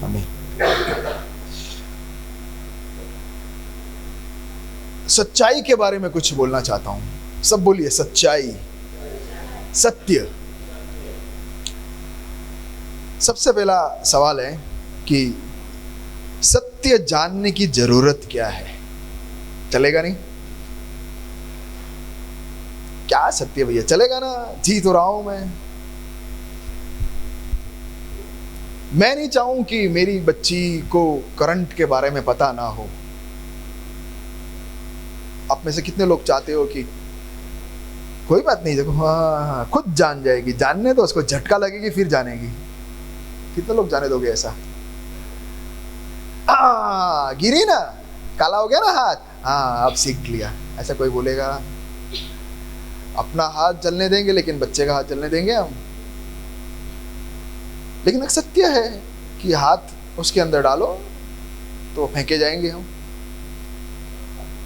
आमीन। सच्चाई के बारे में कुछ बोलना चाहता हूं। सब बोलिए सच्चाई, सत्य। सबसे पहला सवाल है कि सत्य जानने की जरूरत क्या है? चलेगा नहीं? क्या सत्य भैया, चलेगा ना, जी तो रहा हूं मैं नहीं चाहूं कि मेरी बच्ची को करंट के बारे में पता ना हो। आप में से कितने लोग चाहते हो कि कोई बात नहीं, देखो हाँ खुद जान जाएगी, जानने दो उसको, झटका लगेगी फिर जानेगी। कितने लोग जाने दोगे ऐसा? गिरी ना, काला हो गया ना हाथ, हाँ अब सीख लिया, ऐसा कोई बोलेगा? अपना हाथ जलने देंगे लेकिन बच्चे का हाथ जलने देंगे हम? लेकिन एक सत्य है कि हाथ उसके अंदर डालो तो फेंके जाएंगे हम।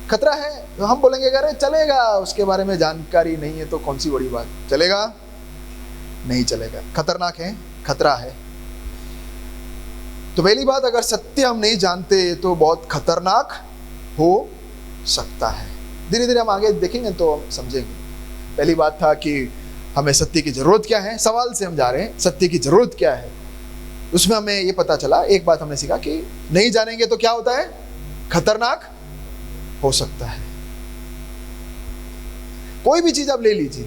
खतरा है तो हम बोलेंगे अरे चलेगा, उसके बारे में जानकारी नहीं है तो कौन सी बड़ी बात, चलेगा? नहीं चलेगा, खतरनाक है, खतरा है। तो पहली बात, अगर सत्य हम नहीं जानते तो बहुत खतरनाक हो सकता है। धीरे धीरे हम आगे देखेंगे तो हम समझेंगे। पहली बात था कि हमें सत्य की जरूरत क्या है, सवाल से हम जा रहे हैं, सत्य की जरूरत क्या है। उसमें हमें ये पता चला, एक बात हमने सीखा कि नहीं जानेंगे तो क्या होता है, खतरनाक हो सकता है। कोई भी चीज आप ले लीजिए,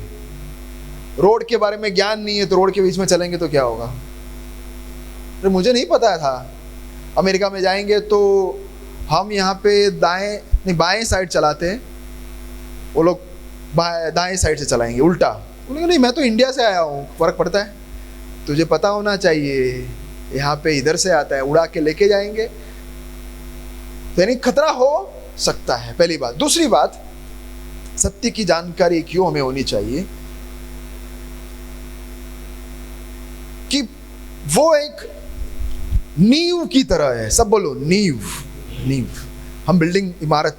रोड के बारे में ज्ञान नहीं है तो रोड के बीच में चलेंगे तो क्या होगा? अरे मुझे नहीं पता था, अमेरिका में जाएंगे तो हम यहाँ पे दाएं नहीं बाएं साइड चलाते हैं, वो लोग दाएं साइड से चलाएंगे उल्टा। बोलेंगे नहीं मैं तो इंडिया से आया हूँ, फर्क पड़ता है? तुझे पता होना चाहिए, यहाँ पे इधर से आता है, उड़ा के लेके जाएंगे। तो यानी खतरा हो सकता है, पहली बात। दूसरी बात, सत्य की जानकारी क्यों हमें होनी चाहिए कि वो एक नींव की तरह है। सब बोलो नींव, नींव। हम बिल्डिंग, इमारत,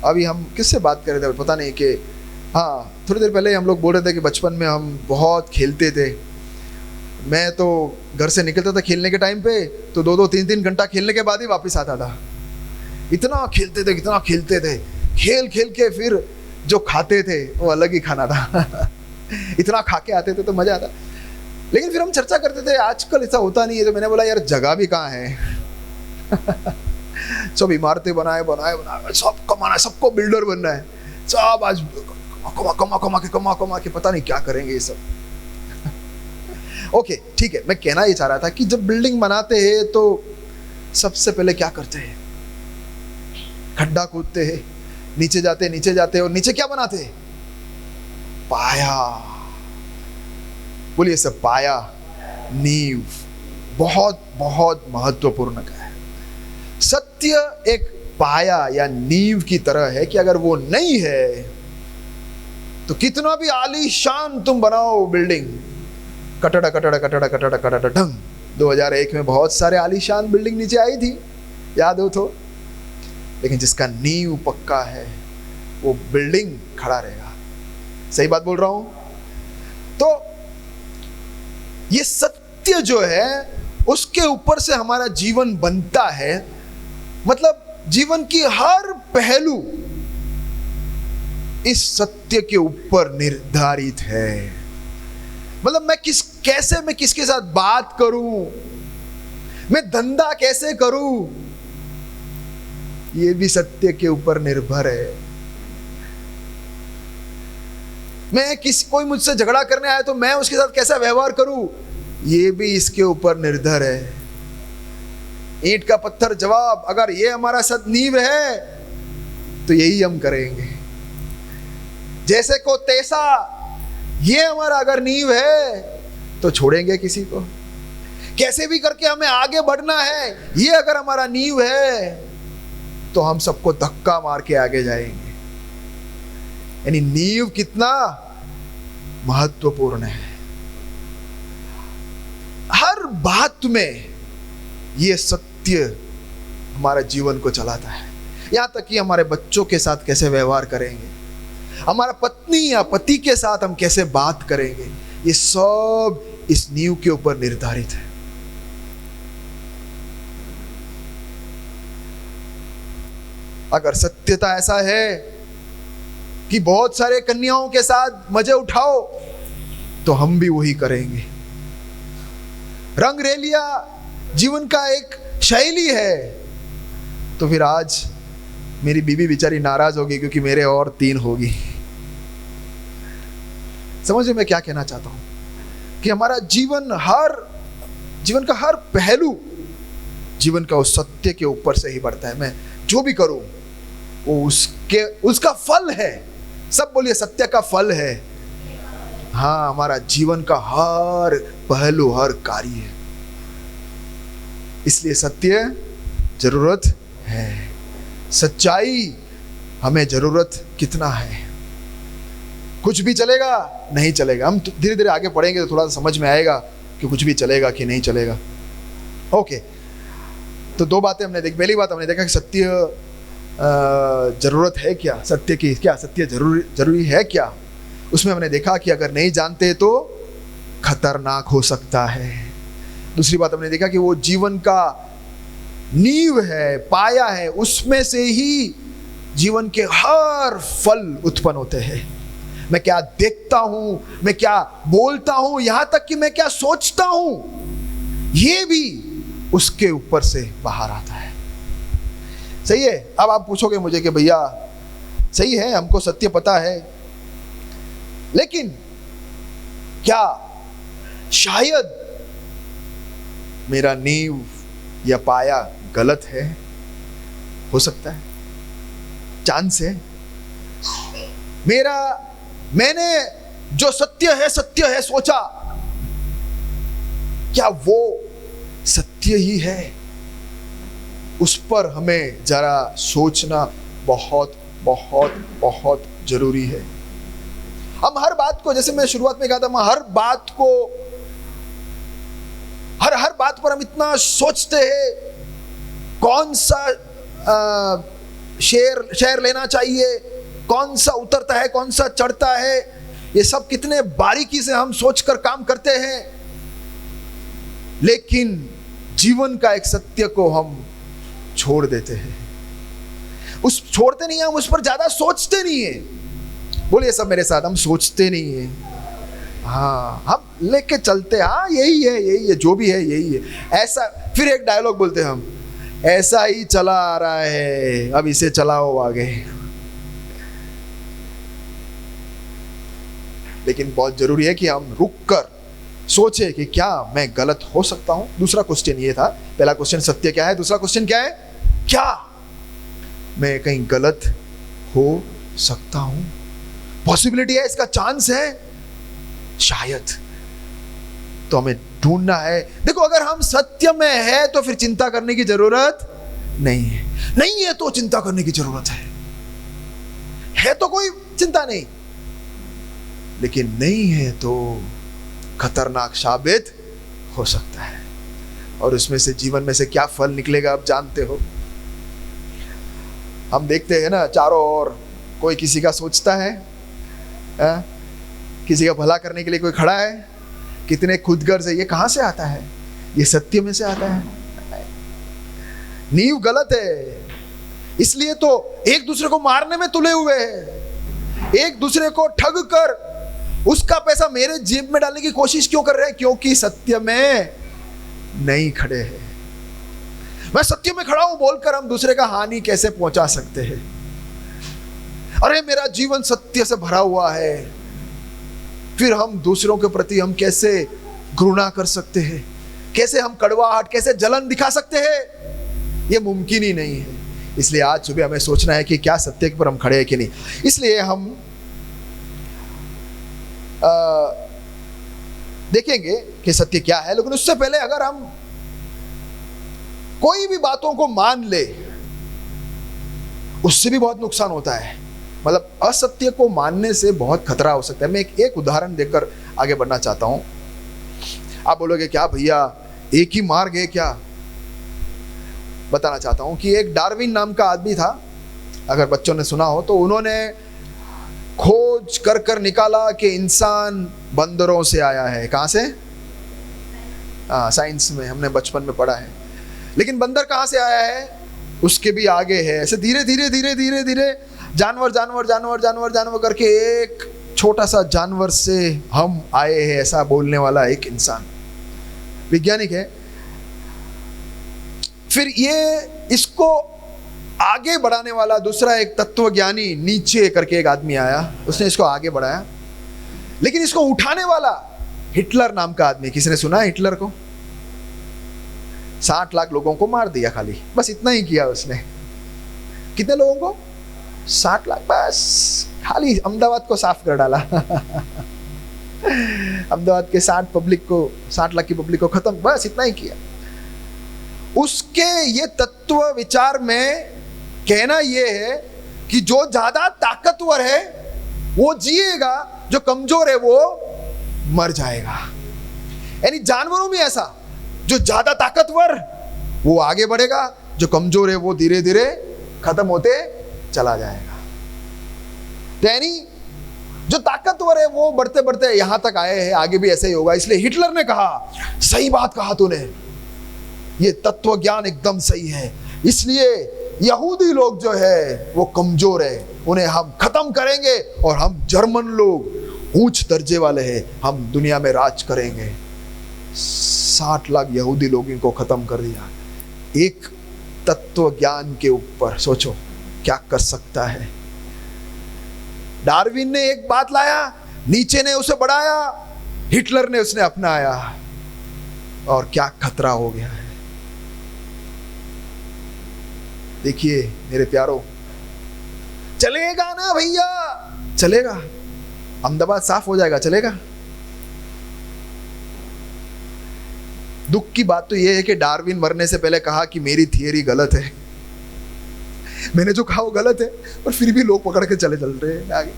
अभी हम किससे बात कर रहे थे पता नहीं कि हाँ थोड़ी देर पहले हम लोग बोल रहे थे कि बचपन में हम बहुत खेलते थे। मैं तो घर से निकलता था खेलने के टाइम पे तो 2-2, 3-3 घंटा खेलने के बाद ही वापस आता था। इतना खेलते थे, इतना खेलते थे, खेल खेल के फिर जो खाते थे वो अलग ही खाना था। इतना खा के आते थे तो मजा आता। लेकिन फिर हम चर्चा करते थे आजकल ऐसा होता नहीं है, तो मैंने बोला यार जगह भी कहाँ है। सब इमारतें बनाए, सब कमाना, सबको बिल्डर बनना है, सब आज कमा के पता नहीं क्या करेंगे ये सब। ओके ठीक है, मैं कहना ये चाह रहा था कि जब बिल्डिंग बनाते हैं तो सबसे पहले क्या करते हैं, खड्डा कूदते हैं, नीचे जाते और नीचे क्या बनाते हैं, पाया। बोलिए सब, पाया, नींव, बहुत बहुत महत्वपूर्ण का है। सत्य एक पाया या नींव की तरह है कि अगर वो नहीं है तो कितना भी आलीशान तुम बनाओ बिल्डिंग, कटड़ा ढंग। 2001 में बहुत सारे आलीशान बिल्डिंग नीचे आई थी, याद हो तो। लेकिन जिसका नींव पक्का है वो बिल्डिंग खड़ा रहेगा। सही बात बोल रहा हूं? तो ये सत्य जो है उसके ऊपर से हमारा जीवन बनता है। मतलब जीवन की हर पहलू इस सत्य के ऊपर निर्धारित है। मतलब मैं किसके साथ बात करूं, मैं धंधा कैसे करूं, ये भी सत्य के ऊपर निर्भर है। कोई मुझसे झगड़ा करने आया तो मैं उसके साथ कैसा व्यवहार करूं, ये भी इसके ऊपर निर्भर है। ईंट का पत्थर जवाब, अगर ये हमारा नींव है तो यही हम करेंगे। जैसे को तैसा, ये हमारा अगर नींव है तो छोड़ेंगे किसी को। कैसे भी करके हमें आगे बढ़ना है, ये अगर हमारा नींव है तो हम सबको धक्का मार के आगे जाएंगे। यानी नींव कितना महत्वपूर्ण है। हर बात में ये सत्य हमारे जीवन को चलाता है। यहां तक कि हमारे बच्चों के साथ कैसे व्यवहार करेंगे, हमारा पत्नी या पति के साथ हम कैसे बात करेंगे, ये सब इस नींव के ऊपर निर्धारित है। अगर सत्यता ऐसा है कि बहुत सारे कन्याओं के साथ मजे उठाओ, तो हम भी वही करेंगे। रंग रेलिया जीवन का एक शैली है, तो फिर आज मेरी बीवी बेचारी नाराज होगी क्योंकि मेरे और 3 होगी। समझे मैं क्या कहना चाहता हूं? कि हमारा जीवन का हर पहलू जीवन का उस सत्य के ऊपर से ही बढ़ता है। मैं जो भी करूं वो उसका फल है। सब बोलिए सत्य का फल है। हाँ, हमारा जीवन का हर पहलू, हर कार्य है। इसलिए सत्य जरूरत है। सच्चाई हमें जरूरत कितना है। कुछ भी चलेगा नहीं चलेगा, हम धीरे धीरे आगे पढ़ेंगे तो थोड़ा सा समझ में आएगा कि कुछ भी चलेगा कि नहीं चलेगा। ओके, तो 2 बातें हमने देखी। पहली बात हमने देखा कि सत्य जरूरत है क्या, सत्य की क्या, सत्य जरूरी है क्या। उसमें हमने देखा कि अगर नहीं जानते तो खतरनाक हो सकता है। दूसरी बात हमने देखा कि वो जीवन का नींव है, पाया है, उसमें से ही जीवन के हर फल उत्पन्न होते हैं। मैं क्या देखता हूं, मैं क्या बोलता हूं, यहां तक कि मैं क्या सोचता हूं, ये भी उसके ऊपर से बाहर आता है। सही है। अब आप पूछोगे मुझे कि भैया सही है, हमको सत्य पता है, लेकिन क्या शायद मेरा नींव या पाया गलत है? हो सकता है, चांस है। मैंने जो सत्य है सोचा, क्या वो सत्य ही है? उस पर हमें जरा सोचना बहुत बहुत बहुत जरूरी है। हम हर बात को, जैसे मैं शुरुआत में कहा था, हम हर बात को, हर बात पर हम इतना सोचते हैं, कौन सा शेयर लेना चाहिए, कौन सा उतरता है, कौन सा चढ़ता है, ये सब कितने बारीकी से हम सोचकर काम करते हैं। लेकिन जीवन का एक सत्य को हम छोड़ देते हैं। छोड़ते नहीं है, हम उस पर ज्यादा सोचते नहीं है। बोलिए सब मेरे साथ, हम सोचते नहीं है। हाँ, हम लेके चलते, हाँ यही है, जो भी है यही है। ऐसा, फिर एक डायलॉग बोलते हैं हम, ऐसा ही चला आ रहा है, अब इसे चलाओ आगे। लेकिन बहुत जरूरी है कि हम रुक कर सोचे कि क्या मैं गलत हो सकता हूं। दूसरा क्वेश्चन ये था, पहला क्वेश्चन सत्य क्या है, दूसरा क्वेश्चन क्या है, क्या मैं कहीं गलत हो सकता हूं? पॉसिबिलिटी है, इसका चांस है शायद। तो हमें ढूंढना है। देखो, अगर हम सत्य में है तो फिर चिंता करने की जरूरत नहीं है तो चिंता करने की जरूरत है तो कोई चिंता नहीं, लेकिन नहीं है तो खतरनाक साबित हो सकता है। और उसमें से, जीवन में से क्या फल निकलेगा आप जानते हो। हम देखते हैं ना चारों ओर, कोई किसी का सोचता है, किसी का भला करने के लिए कोई खड़ा है, कितने खुदगर्ज है। ये कहां से आता है? ये सत्य में से आता है। नींव गलत है, इसलिए तो एक दूसरे को मारने में तुले हुए हैं, एक दूसरे को ठग कर उसका पैसा मेरे जेब में डालने की कोशिश क्यों कर रहे हैं? क्योंकि सत्य में नहीं खड़े हैं। मैं सत्य में खड़ा हूं बोलकर हम दूसरे का हानि कैसे पहुंचा सकते हैं? अरे मेरा जीवन सत्य से भरा हुआ है, फिर हम दूसरों के प्रति हम कैसे घृणा कर सकते हैं? कैसे हम कड़वाहट, कैसे जलन दिखा सकते हैं? ये मुमकिन ही नहीं है। इसलिए आज सुबह हमें सोचना है कि क्या सत्य पर हम खड़े हैं कि नहीं। इसलिए हम देखेंगे कि सत्य क्या है, लेकिन उससे पहले अगर हम कोई भी बातों को मान ले, उससे भी बहुत नुकसान होता है। मतलब असत्य को मानने से बहुत खतरा हो सकता है। मैं एक उदाहरण देकर आगे बढ़ना चाहता हूं। आप बोलोगे क्या भैया एक ही मार्ग है क्या? बताना चाहता हूं कि एक डार्विन नाम का आदमी था, अगर बच्चों ने सुना हो तो। उन्होंने खोज कर कर निकाला कि इंसान बंदरों से आया है। कहां से? साइंस में हमने बचपन में पढ़ा है। लेकिन बंदर कहां से आया है? उसके भी आगे है। ऐसे धीरे धीरे धीरे धीरे धीरे जानवर जानवर जानवर जानवर जानवर करके एक छोटा सा जानवर से हम आए हैं, ऐसा बोलने वाला एक इंसान वैज्ञानिक है। फिर ये इसको आगे बढ़ाने वाला दूसरा एक तत्वज्ञानी नीचे करके एक आदमी आया, उसने इसको आगे बढ़ाया। लेकिन इसको उठाने वाला हिटलर नाम का आदमी, किसी ने सुना है हिटलर को? 60 लाख लोगों को मार दिया खाली, बस इतना ही किया उसने। कितने लोगों को? 60 लाख, बस खाली अहमदाबाद को साफ कर डाला। अहमदाबाद के 60 लाख की पब्लिक को खत्म, बस इतना ही किया। उसके ये तत्व विचार में कहना यह है कि जो ज्यादा ताकतवर है वो जिएगा, जो कमजोर है वो मर जाएगा। यानी जानवरों में ऐसा, जो ज्यादा ताकतवर वो आगे बढ़ेगा, जो कमजोर है वो धीरे धीरे खत्म होते चला जाएगा। यानी जो ताकतवर है वो बढ़ते बढ़ते यहां तक आए हैं, आगे भी ऐसे ही होगा। इसलिए हिटलर ने कहा, सही बात कहा तूने, ये तत्व ज्ञान एकदम सही है। इसलिए यहूदी लोग जो है वो कमजोर है, उन्हें हम खत्म करेंगे और हम जर्मन लोग ऊंच दर्जे वाले हैं, हम दुनिया में राज करेंगे। 60 लाख यहूदी लोग इनको खत्म कर दिया एक तत्व ज्ञान के ऊपर। सोचो क्या कर सकता है। डार्विन ने एक बात लाया, नीचे ने उसे बढ़ाया, हिटलर ने उसने अपनाया, और क्या खतरा हो गया है। देखिए मेरे प्यारो, चलेगा ना भैया? चलेगा, अहमदाबाद साफ हो जाएगा, चलेगा। दुख की बात तो यह है कि डार्विन मरने से पहले कहा कि मेरी थियरी गलत है, मैंने जो कहा वो गलत है, पर फिर भी लोग पकड़ के चल रहे हैं आगे।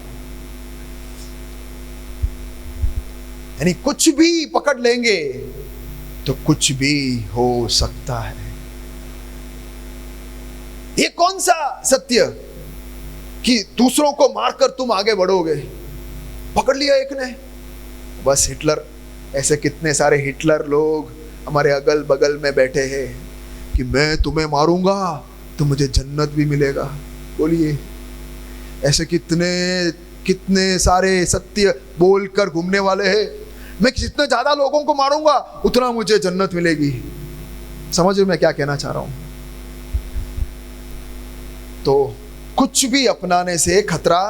यानी कुछ भी पकड़ लेंगे तो कुछ भी हो सकता है। ये कौन सा सत्य कि दूसरों को मारकर तुम आगे बढ़ोगे? पकड़ लिया एक ने, बस हिटलर। ऐसे कितने सारे हिटलर लोग हमारे अगल बगल में बैठे हैं कि मैं तुम्हें मारूंगा तो मुझे जन्नत भी मिलेगा। बोलिए, ऐसे कितने कितने सारे सत्य बोलकर घूमने वाले हैं। मैं जितने ज्यादा लोगों को मारूंगा उतना मुझे जन्नत मिलेगी। समझ रहे मैं क्या कहना चाह रहा हूं? तो कुछ भी अपनाने से खतरा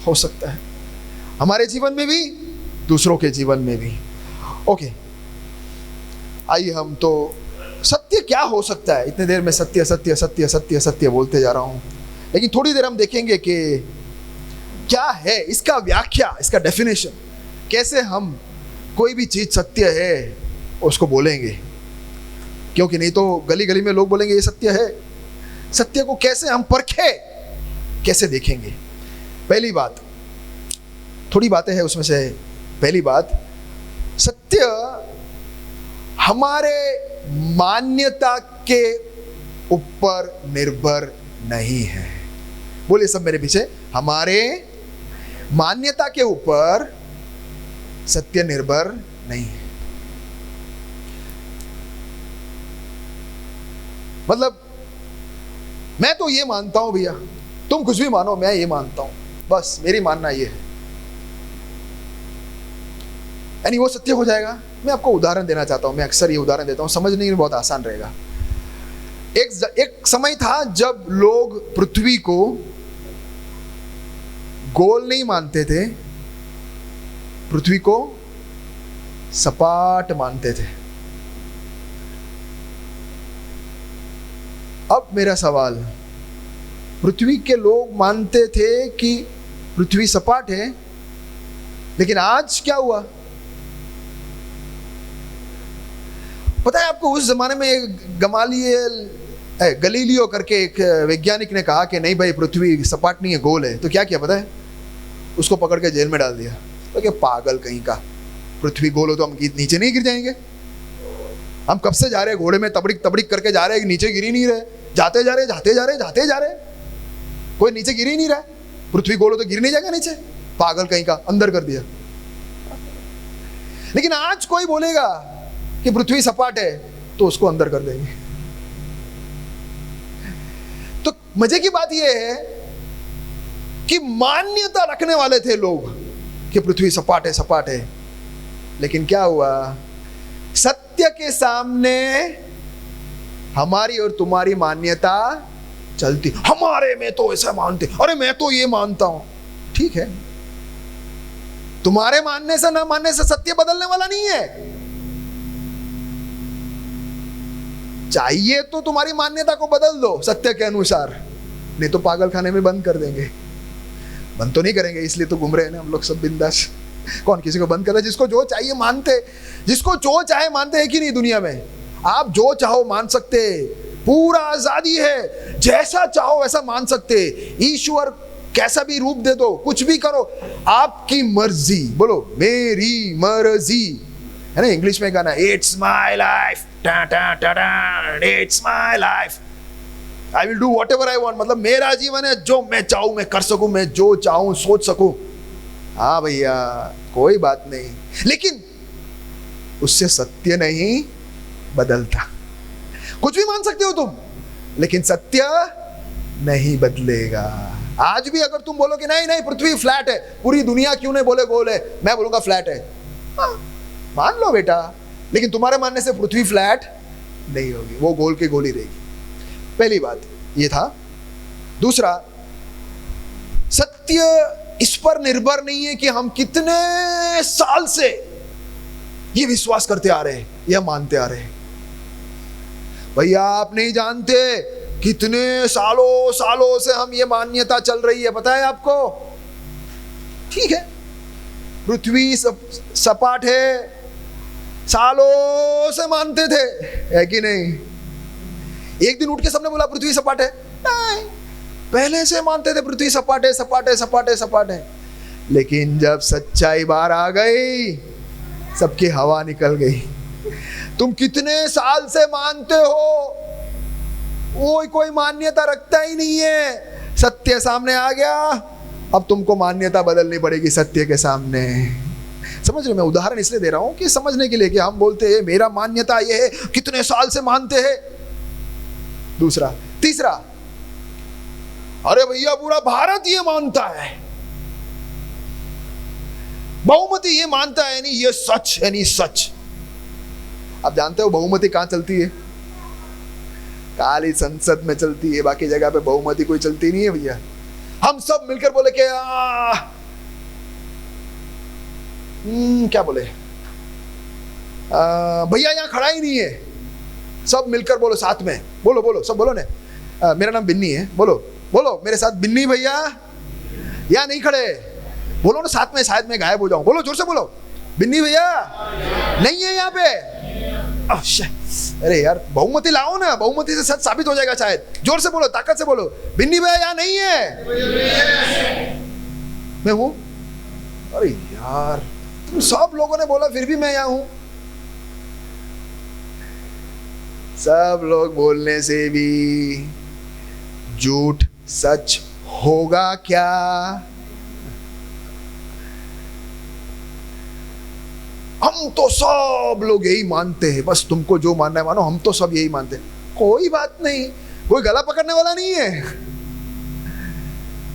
हो सकता है, हमारे जीवन में भी, दूसरों के जीवन में भी। ओके, आइए हम तो सत्य क्या हो सकता है। इतने देर में सत्य सत्य सत्य सत्य सत्य बोलते जा रहा हूं, लेकिन थोड़ी देर हम देखेंगे कि क्या है इसका व्याख्या, इसका डेफिनेशन। कैसे हम कोई भी चीज सत्य है उसको बोलेंगे, क्योंकि नहीं तो गली गली में लोग बोलेंगे ये सत्य है। सत्य को कैसे हम परखे, कैसे देखेंगे? पहली बात, थोड़ी बातें हैं उसमें से। पहली बात, सत्य हमारे मान्यता के ऊपर निर्भर नहीं है। बोलिए सब मेरे पीछे, हमारे मान्यता के ऊपर सत्य निर्भर नहीं है। मतलब मैं तो ये मानता हूं भैया, तुम कुछ भी मानो, मैं ये मानता हूं, बस मेरी मानना ये है, यानी वो सत्य हो जाएगा। मैं आपको उदाहरण देना चाहता हूं, मैं अक्सर ये उदाहरण देता हूं, समझने में बहुत आसान रहेगा। एक समय था जब लोग पृथ्वी को गोल नहीं मानते थे, पृथ्वी को सपाट मानते थे। अब मेरा सवाल, पृथ्वी के लोग मानते थे कि पृथ्वी सपाट है, लेकिन आज क्या हुआ पता है आपको? उस जमाने में गलीलियो करके एक वैज्ञानिक ने कहा कि नहीं भाई पृथ्वी सपाट नहीं है, गोल है। तो क्या किया पता है? उसको पकड़ के जेल में डाल दिया। तो क्या पागल कहीं का, पृथ्वी गोल हो तो हम नीचे नहीं गिर जाएंगे? हम कब से जा रहे हैं घोड़े में तबड़िक तबड़िक करके जा रहे हैं, नीचे गिर ही नहीं रहे, जाते जा रहे जाते जा रहे जाते जा रहे, कोई नीचे गिर ही नहीं रहा। पृथ्वी गोल हो तो गिर नहीं जाएगा नीचे? पागल कहीं का, अंदर कर दिया। लेकिन आज कोई बोलेगा कि पृथ्वी सपाट है तो उसको अंदर कर देंगे। मजे की बात यह है कि मान्यता रखने वाले थे लोग कि पृथ्वी सपाट है, सपाट है, लेकिन क्या हुआ? सत्य के सामने हमारी और तुम्हारी मान्यता चलती। हमारे में तो ऐसा मानते, अरे मैं तो ये मानता हूं। ठीक है, तुम्हारे मानने से ना मानने से सत्य बदलने वाला नहीं है। चाहिए तो तुम्हारी मान्यता को बदल दो सत्य के अनुसार, नहीं तो पागल खाने में बंद कर देंगे। बंद तो नहीं करेंगे, इसलिए तो घूम रहे हैं ना हम लोग सब बिंदास। कौन किसी को बंद करता है? जिसको जो चाहिए मानते, जिसको जो चाहे मानते हैं कि नहीं? दुनिया में आप जो चाहो मान सकते, पूरा आजादी है, जैसा चाहो वैसा मान सकते। ईश्वर कैसा भी रूप दे दो, कुछ भी करो, आपकी मर्जी। बोलो मेरी मर्जी, है ना? इंग्लिश में गाना, it's my life, it's my life, I will do what ever I want. मतलब मेरा जीवन है, जो मैं चाहूं मैं कर सकूं, मैं जो चाहूं सोच सकूं। हाँ भैया, कोई बात नहीं, लेकिन उससे सत्य नहीं बदलता। कुछ भी मान सकते हो तुम, लेकिन सत्य नहीं बदलेगा। आज भी अगर तुम बोलो कि नहीं नहीं पृथ्वी फ्लैट है, पूरी दुनिया क्यों नहीं बोले गोल है, मैं बोलूंगा फ्लैट है, मान लो बेटा, लेकिन तुम्हारे मानने से पृथ्वी फ्लैट नहीं होगी, वो गोल के गोल ही रहेगी। पहली बात ये था। दूसरा, सत्य इस पर निर्भर नहीं है कि हम कितने साल से ये विश्वास करते आ रहे हैं या मानते आ रहे हैं। भैया आप नहीं जानते कितने सालों सालों से हम ये मान्यता चल रही है, पता है आपको? ठीक है, पृथ्वी सपाट है, सालों से मानते थे, है कि नहीं? एक दिन उठ के सबने बोला पृथ्वी सपाट है? नहीं, पहले से मानते थे पृथ्वी सपाट है, सपाट है, सपाट है, सपाट है। लेकिन जब सच्चाई बाहर आ गई, सबकी हवा निकल गई। तुम कितने साल से मानते हो, वो कोई मान्यता रखता ही नहीं है। सत्य सामने आ गया, अब तुमको मान्यता बदलनी पड़ेगी सत्य के सामने। समझ रहे हो? मैं उदाहरण इसलिए दे रहा हूं कि समझने के लिए कि हम बोलते हैं मेरा मान्यता ये है, कितने साल से मानते हैं। दूसरा, तीसरा, अरे भैया पूरा भारत ये मानता है, बहुमती ये मानता है, नहीं ये सच है, नहीं सच। आप जानते हो बहुमती कहां चलती है? खाली संसद में चलती है, बाकी जगह पे बहुमती कोई चलती नहीं है भैया। हम सब मिलकर बोले कि क्या बोले, भैया यहां खड़ा ही नहीं है, सब मिलकर बोलो, साथ में बोलो, बोलो सब बोलो ना, मेरा नाम बिन्नी है, बोलो बोलो मेरे साथ, बिन्नी भैया यहाँ नहीं खड़े, बोलो ना साथ में, शायद मैं गायब हो जाऊं। बोलो जोर से बोलो, बिन्नी भैया नहीं है यहाँ पे। अरे यार बहुमती लाओ ना, बहुमती से सच साबित हो जाएगा शायद। जोर से बोलो, ताकत से बोलो, बिन्नी भैया यहाँ नहीं है। मैं हूं। अरे यार तुम सब लोगों ने बोला फिर भी मैं यहाँ हूं। सब लोग बोलने से भी झूठ सच होगा क्या? हम तो सब लोग यही मानते हैं, बस तुमको जो मानना है मानो, हम तो सब यही मानते हैं। कोई बात नहीं, कोई गला पकड़ने वाला नहीं है।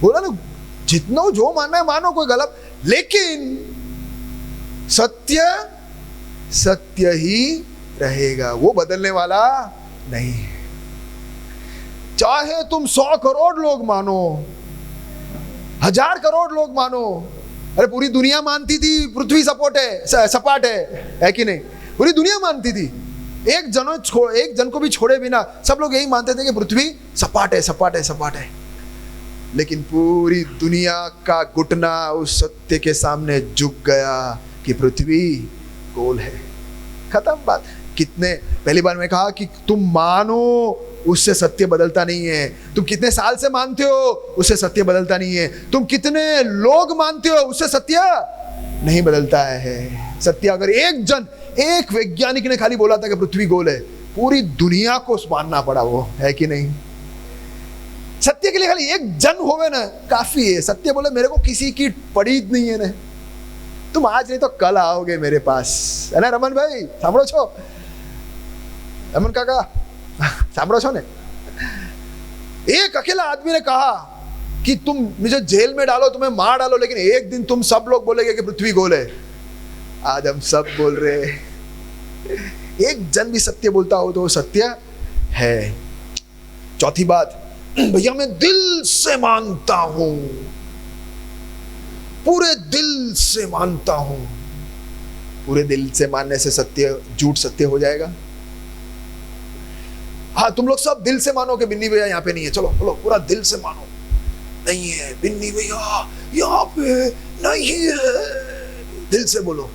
बोला ना, जितना जो मानना है मानो, कोई गला, लेकिन सत्य सत्य ही रहेगा, वो बदलने वाला नहीं है। चाहे तुम 100 करोड़ लोग मानो, 1000 करोड़ लोग मानो। अरे पूरी दुनिया मानती थी पृथ्वी सपाट है कि नहीं? पूरी दुनिया मानती थी, एक जन को भी छोड़े बिना सब लोग यही मानते थे कि पृथ्वी सपाट है, सपाट है, सपाट है। लेकिन पूरी दुनिया का घुटना उस सत्य के सामने झुक गया कि पृथ्वी गोल है। खत्म बात। कितने, पहली बार मैं कहा कि तुम मानो, उससे सत्य बदलता नहीं है। तुम कितने साल से मानते हो, उससे सत्य बदलता नहीं है। तुम कितने लोग मानते हो, उससे सत्य नहीं बदलता है। सत्य अगर एक वैज्ञानिक ने खाली बोला था कि पृथ्वी गोल है, पूरी दुनिया को मानना पड़ा, वो है कि नहीं? सत्य के लिए खाली एक जन होवे ना काफी है। सत्य बोले मेरे को किसी की पड़ी नहीं है ना, तुम आज नहीं तो कल आओगे मेरे पास, है ना रमन भाई? सांभळो छो रमन काका, सांभळो छो ने? एक अकेला आदमी ने कहा कि तुम मुझे जेल में डालो, तुम्हें मार डालो, लेकिन एक दिन तुम सब लोग बोलेंगे कि पृथ्वी गोल है। आज हम सब बोल रहे हैं। एक जन भी सत्य बोलता हो तो वो सत्य है। चौथी बात, भैया मैं दिल से मानता हूं, पूरे दिल से मानता हूं। पूरे दिल से मानने से सत्य झूठ सत्य हो जाएगा। हाँ, तुम लोग सब दिल से मानो कि बिन्नी भैया यहाँ पे नहीं है, चलो चलो पूरा दिल से मानो। नहीं है बिन्नी भैया यहाँ पे नहीं है, दिल से बोलो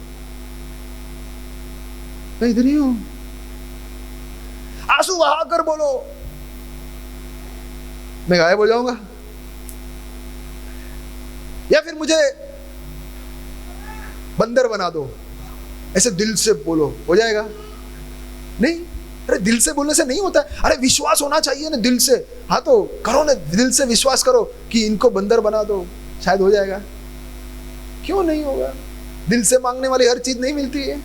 मैं इधर ही हूं। आंसू बहाकर बोलो मैं गायब हो जाऊंगा। या फिर मुझे बंदर बना दो, ऐसे दिल से बोलो, हो जाएगा? नहीं, अरे दिल से बोलने से नहीं होता है। अरे विश्वास होना चाहिए ना दिल से। हाँ तो करो ना, दिल से विश्वास करो कि इनको बंदर बना दो, शायद हो जाएगा। क्यों नहीं होगा? दिल से मांगने वाली हर चीज नहीं मिलती है।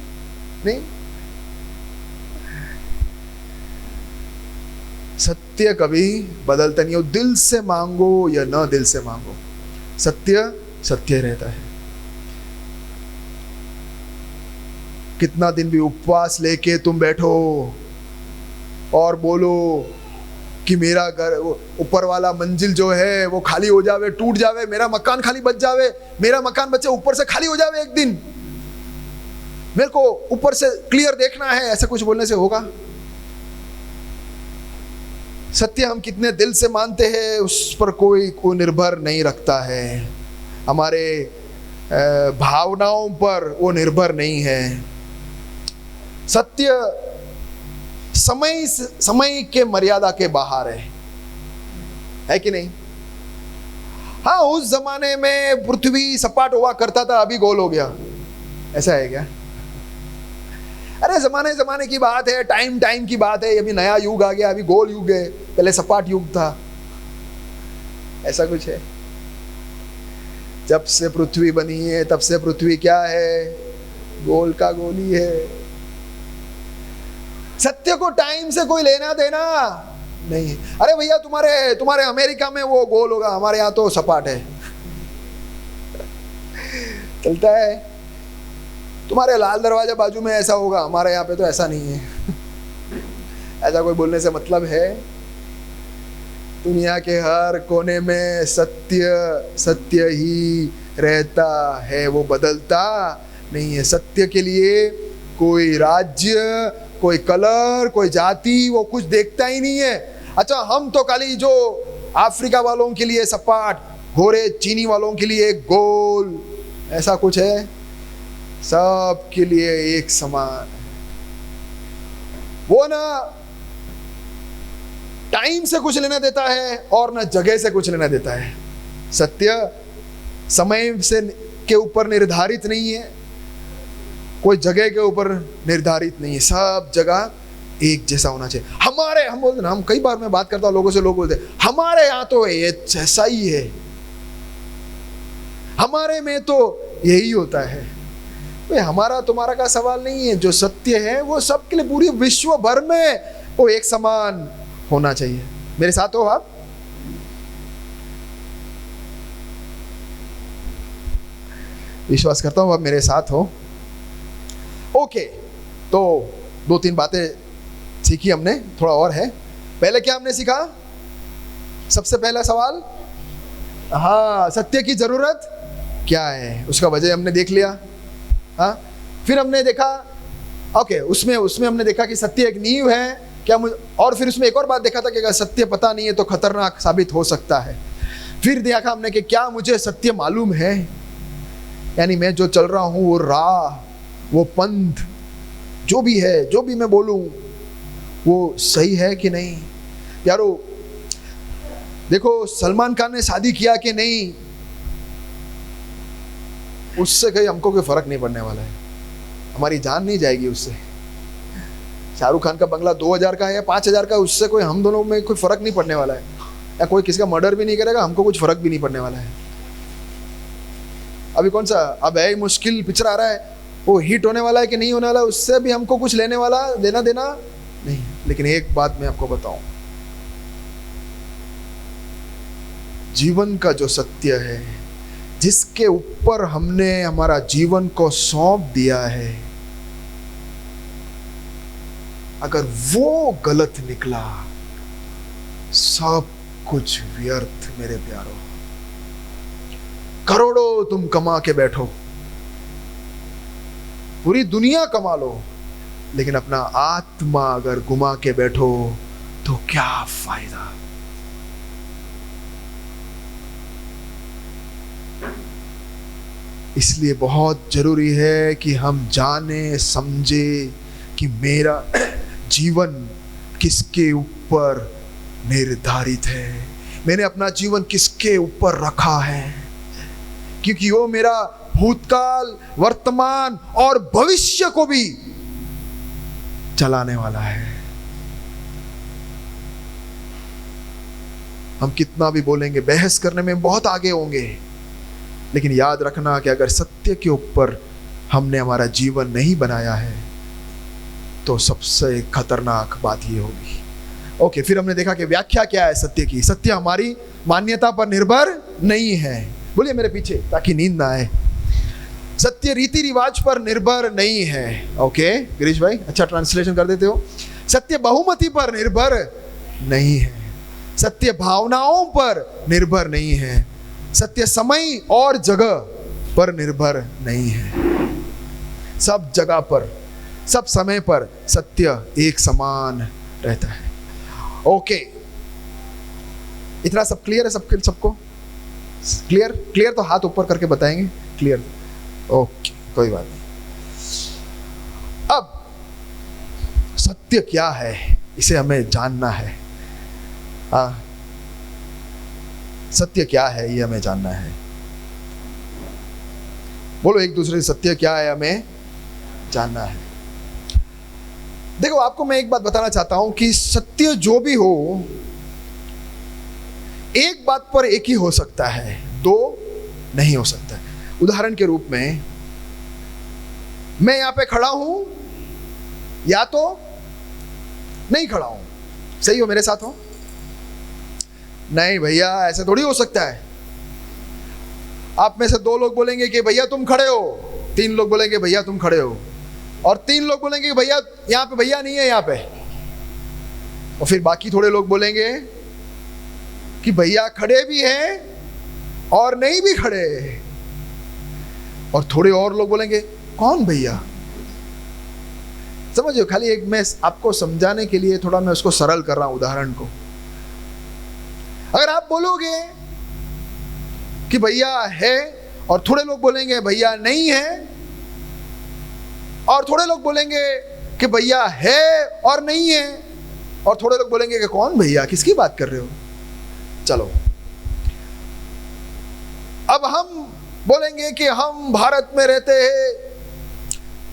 नहीं, सत्य कभी बदलता नहीं हो, दिल से मांगो या ना दिल से मांगो, सत्य सत्य रहता है। कितना दिन भी उपवास लेके तुम बैठो और बोलो कि मेरा घर, ऊपर वाला मंजिल जो है वो खाली हो जावे, टूट जावे, मेरा मकान खाली बच जावे, मेरा मकान बचे ऊपर से खाली हो जावे एक दिन, मेरे को ऊपर से क्लियर देखना है, ऐसा कुछ बोलने से होगा? सत्य हम कितने दिल से मानते हैं उस पर कोई निर्भर नहीं रखता है। हमारे भावनाओं पर वो निर्भर नहीं है। सत्य समय के मर्यादा के बाहर है कि नहीं? हाँ, उस जमाने में पृथ्वी सपाट हुआ करता था, अभी गोल हो गया, ऐसा है क्या? अरे जमाने की बात है, टाइम की बात है। अभी नया युग आ गया, अभी गोल युग है, पहले सपाट युग था, ऐसा कुछ है? जब से पृथ्वी बनी है तब से पृथ्वी क्या है? गोल का गोल ही है। सत्य को टाइम से कोई लेना देना नहीं है। अरे भैया तुम्हारे अमेरिका में वो गोल होगा, हमारे यहाँ तो सपाट है, चलता है। तुम्हारे लाल दरवाजा बाजू में ऐसा होगा, हमारे यहाँ पे तो ऐसा नहीं है। ऐसा कोई बोलने से मतलब है? दुनिया के हर कोने में सत्य ही रहता है, वो बदलता नहीं है। सत्य के लिए कोई राज्य, कोई कलर, कोई जाति, वो कुछ देखता ही नहीं है। अच्छा, हम तो खाली जो अफ्रीका वालों के लिए सपाट, गोरे चीनी वालों के लिए गोल, ऐसा कुछ है? सब के लिए एक समान। वो ना टाइम से कुछ लेना देता है और ना जगह से कुछ लेना देता है। सत्य समय से के ऊपर निर्धारित नहीं है, कोई जगह के ऊपर निर्धारित नहीं है, सब जगह एक जैसा होना चाहिए। हम बोलते ना, हम कई बार मैं बात करता हूँ लोगों से, लोग बोलते हमारे यहाँ तो ये जैसा ही है, हमारे में तो यही होता है। भाई हमारा तुम्हारा का सवाल नहीं है, जो सत्य है वो सबके लिए, पूरी विश्व भर में वो एक समान होना चाहिए। मेरे साथ हो आप? विश्वास करता हूं आप मेरे साथ हो। ओके, तो 2-3 बातें सीखी हमने, थोड़ा और है। पहले क्या हमने सीखा? सबसे पहला सवाल, हाँ, सत्य की जरूरत क्या है, उसका वजह हमने देख लिया। हाँ, फिर हमने देखा, ओके, उसमें हमने देखा कि सत्य एक नींव है क्या, और फिर उसमें एक और बात देखा था कि अगर सत्य पता नहीं है तो खतरनाक साबित हो सकता है। फिर देखा हमने कि क्या मुझे सत्य मालूम है, यानी मैं जो चल रहा हूँ वो राह, वो पंथ, जो भी है, जो भी मैं बोलूँ वो सही है कि नहीं। यारो देखो, सलमान खान ने शादी किया कि नहीं, उससे कहीं हमको कोई फर्क नहीं पड़ने वाला है, हमारी जान नहीं जाएगी उससे। शाहरुख खान का बंगला 2000 का है या 5000 का, उससे कोई, हम दोनों में कोई फर्क नहीं पड़ने वाला है। या कोई किसी का मर्डर भी नहीं करेगा, हमको कुछ फर्क भी नहीं पड़ने वाला है। अभी कौन सा अब है मुश्किल पिक्चर आ रहा है, वो हिट होने वाला है कि नहीं होने वाला है, उससे भी हमको कुछ लेना देना नहीं। लेकिन एक बात मैं आपको बताऊं, जीवन का जो सत्य है, जिसके ऊपर हमने हमारा जीवन को सौंप दिया है, अगर वो गलत निकला, सब कुछ व्यर्थ मेरे प्यारों। करोड़ों तुम कमा के बैठो, पूरी दुनिया कमा लो, लेकिन अपना आत्मा अगर गुमा के बैठो तो क्या फायदा। इसलिए बहुत जरूरी है कि हम जाने समझे कि मेरा जीवन किसके ऊपर निर्धारित है, मैंने अपना जीवन किसके ऊपर रखा है, क्योंकि वो मेरा भूतकाल, वर्तमान और भविष्य को भी चलाने वाला है। हम कितना भी बोलेंगे, बहस करने में बहुत आगे होंगे, लेकिन याद रखना कि अगर सत्य के ऊपर हमने हमारा जीवन नहीं बनाया है तो सबसे खतरनाक बात ये होगी। ओके, फिर हमने देखा कि व्याख्या क्या है सत्य की। सत्य हमारी मान्यता पर निर्भर नहीं है। बोलिए मेरे पीछे ताकि नींद ना आए। सत्य रीति रिवाज पर निर्भर नहीं है। ओके गिरीश भाई, अच्छा ट्रांसलेशन कर देते हो। सत्य बहुमति पर निर्भर नहीं है। सत्य भावनाओं पर निर्भर नहीं है। सत्य समय और जगह पर निर्भर नहीं है। सब जगह पर, सब समय पर सत्य एक समान रहता है। ओके, इतना सब क्लियर है? सबको क्लियर? क्लियर तो हाथ ऊपर करके बताएंगे क्लियर। ओके, कोई बात नहीं। अब सत्य क्या है, इसे हमें जानना है। सत्य क्या है ये हमें जानना है। बोलो एक दूसरे से, सत्य क्या है हमें जानना है। देखो, आपको मैं एक बात बताना चाहता हूं कि सत्य जो भी हो, एक बात पर एक ही हो सकता है, दो नहीं हो सकता है। उदाहरण के रूप में, मैं यहां पे खड़ा हूं या तो नहीं खड़ा हूं। सही हो, मेरे साथ हो? नहीं भैया, ऐसे थोड़ी हो सकता है। आप में से दो लोग बोलेंगे कि भैया तुम खड़े हो, तीन लोग बोलेंगे भैया तुम खड़े हो, और तीन लोग बोलेंगे कि भैया यहां पे भैया नहीं है यहां पे, और फिर बाकी थोड़े लोग बोलेंगे कि भैया खड़े भी हैं और नहीं भी खड़े, और थोड़े और लोग बोलेंगे कौन भैया। समझो, खाली एक मैं आपको समझाने के लिए थोड़ा मैं उसको सरल कर रहा हूं उदाहरण को। अगर आप बोलोगे कि भैया है और थोड़े लोग बोलेंगे भैया नहीं है, और थोड़े लोग बोलेंगे कि भैया है और नहीं है, और थोड़े लोग बोलेंगे कि कौन भैया, किसकी बात कर रहे हो। चलो, अब हम बोलेंगे कि हम भारत में रहते हैं,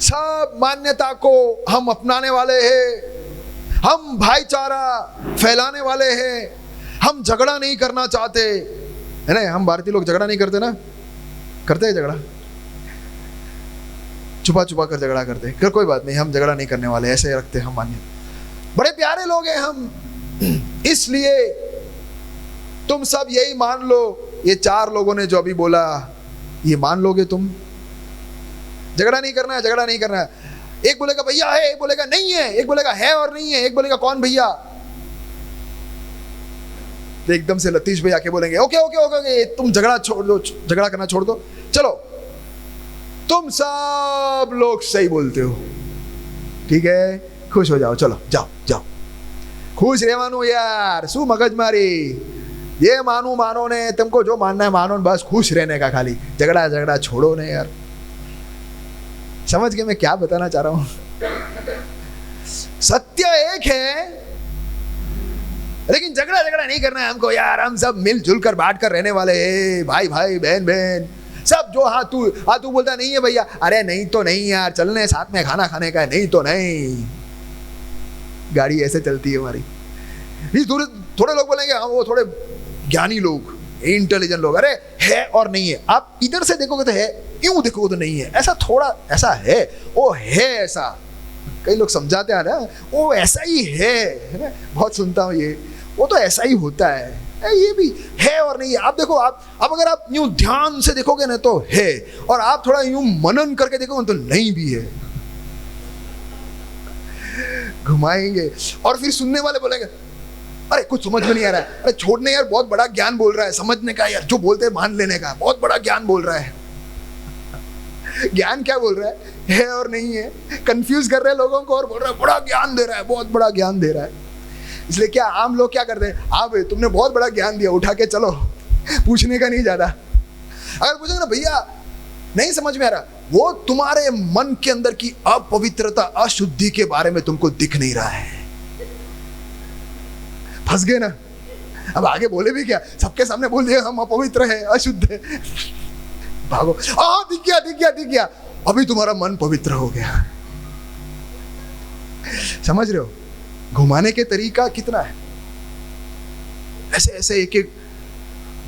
सब मान्यता को हम अपनाने वाले हैं, हम भाईचारा फैलाने वाले हैं, हम झगड़ा नहीं करना चाहते, है ना। हम भारतीय लोग झगड़ा नहीं करते ना, करते हैं झगड़ा, छुपा छुपा कर झगड़ा करते हैं। कोई बात नहीं, हम झगड़ा नहीं करने वाले, ऐसे रखते हैं हम मान्यता। बड़े प्यारे लोग हैं हम, इसलिए तुम सब यही मान लो, ये चार लोगों ने जो अभी बोला ये मान लोगे तुम। झगड़ा नहीं करना है, झगड़ा नहीं करना है। एक बोलेगा भैया है, एक बोलेगा नहीं है, एक बोलेगा है और नहीं है, एक बोलेगा कौन भैया। तो एकदम से लतीश भाई आके बोलेंगे ओके ओके ओके ओके, तुम झगड़ा छोड़ दो, झगड़ा करना छोड़ दो, चलो तुम सब लोग सही बोलते हो, ठीक है, खुश हो जाओ, चलो जाओ जाओ, खुश रहे मानो यार, शू मगज मारी, ये मानो मानो ने, तुमको जो मानना है मानो, बस खुश रहने का, खाली झगड़ा झगड़ा छोड़ो ने यार। समझ के मैं क्या बताना चाह रहा हूं? सत्य एक है, लेकिन झगड़ा झगड़ा नहीं करना है हमको यार। हम सब मिलजुल कर बांट कर रहने वाले हैं, भाई भाई बहन बहन सब। जो हाँ तू बोलता नहीं है भैया, अरे नहीं तो नहीं यार, चलने साथ में खाना खाने का है, नहीं तो नहीं। गाड़ी ऐसे चलती है हमारी। थोड़े लोग बोलेंगे हाँ, वो थोड़े ज्ञानी लोग, इंटेलिजेंट लोग, अरे है और नहीं है। आप इधर से देखोगे तो है, यूं देखोगे तो नहीं है, ऐसा थोड़ा ऐसा है, वो है ऐसा। कई लोग समझाते हैं ना, वो ऐसा ही है ना, बहुत सुनता हूँ ये, वो तो ऐसा ही होता है। ये भी है और नहीं है। आप देखो, आप अब अगर आप यूं ध्यान से देखोगे ना तो है, और आप थोड़ा यूं मनन करके देखोगे तो नहीं भी है। घुमाएंगे और फिर सुनने वाले बोलेंगे अरे कुछ समझ में नहीं आ रहा है, अरे छोड़ने यार, बहुत बड़ा ज्ञान बोल रहा है, समझने का यार, जो बोलते हैं मान लेने का, बहुत बड़ा ज्ञान बोल रहा है। ज्ञान क्या बोल रहा है और नहीं है, कंफ्यूज कर रहे हैं लोगों को, और बोल रहा है बड़ा ज्ञान दे रहा है, बहुत बड़ा ज्ञान दे रहा है। इसलिए क्या आम लोग क्या करते हैं, हाँ भाई तुमने बहुत बड़ा ज्ञान दिया, उठा के चलो, पूछने का नहीं ज्यादा। अगर पूछेंगे ना भैया नहीं समझ में आ रहा, वो तुम्हारे मन के अंदर की अपवित्रता, अशुद्धि के बारे में तुमको दिख नहीं रहा है। फंस गए ना। अब आगे बोले भी क्या, सबके सामने बोल दिया हम अपवित्र है, अशुद्ध है, भागो। दिख गया दिख गया दिख गया, अभी तुम्हारा मन पवित्र हो गया। समझ रहे हो घुमाने के तरीका कितना है। ऐसे ऐसे एक एक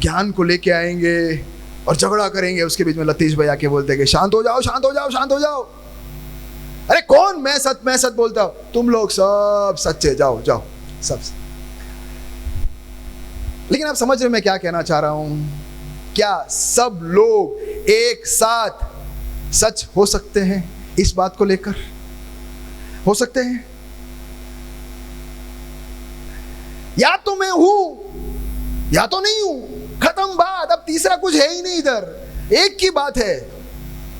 ज्ञान को लेके आएंगे और झगड़ा करेंगे। उसके बीच में लतीश भाई आके बोलते कि शांत हो जाओ शांत हो जाओ शांत हो जाओ। अरे कौन, मैं सच बोलता हूं, तुम लोग सब सच्चे, जाओ जाओ सब। लेकिन आप समझ रहे मैं क्या कहना चाह रहा हूं, क्या सब लोग एक साथ सच हो सकते हैं? इस बात को लेकर हो सकते हैं? या तो मैं हूं या तो नहीं हूं, खत्म बात। अब तीसरा कुछ है ही नहीं इधर, एक की बात है,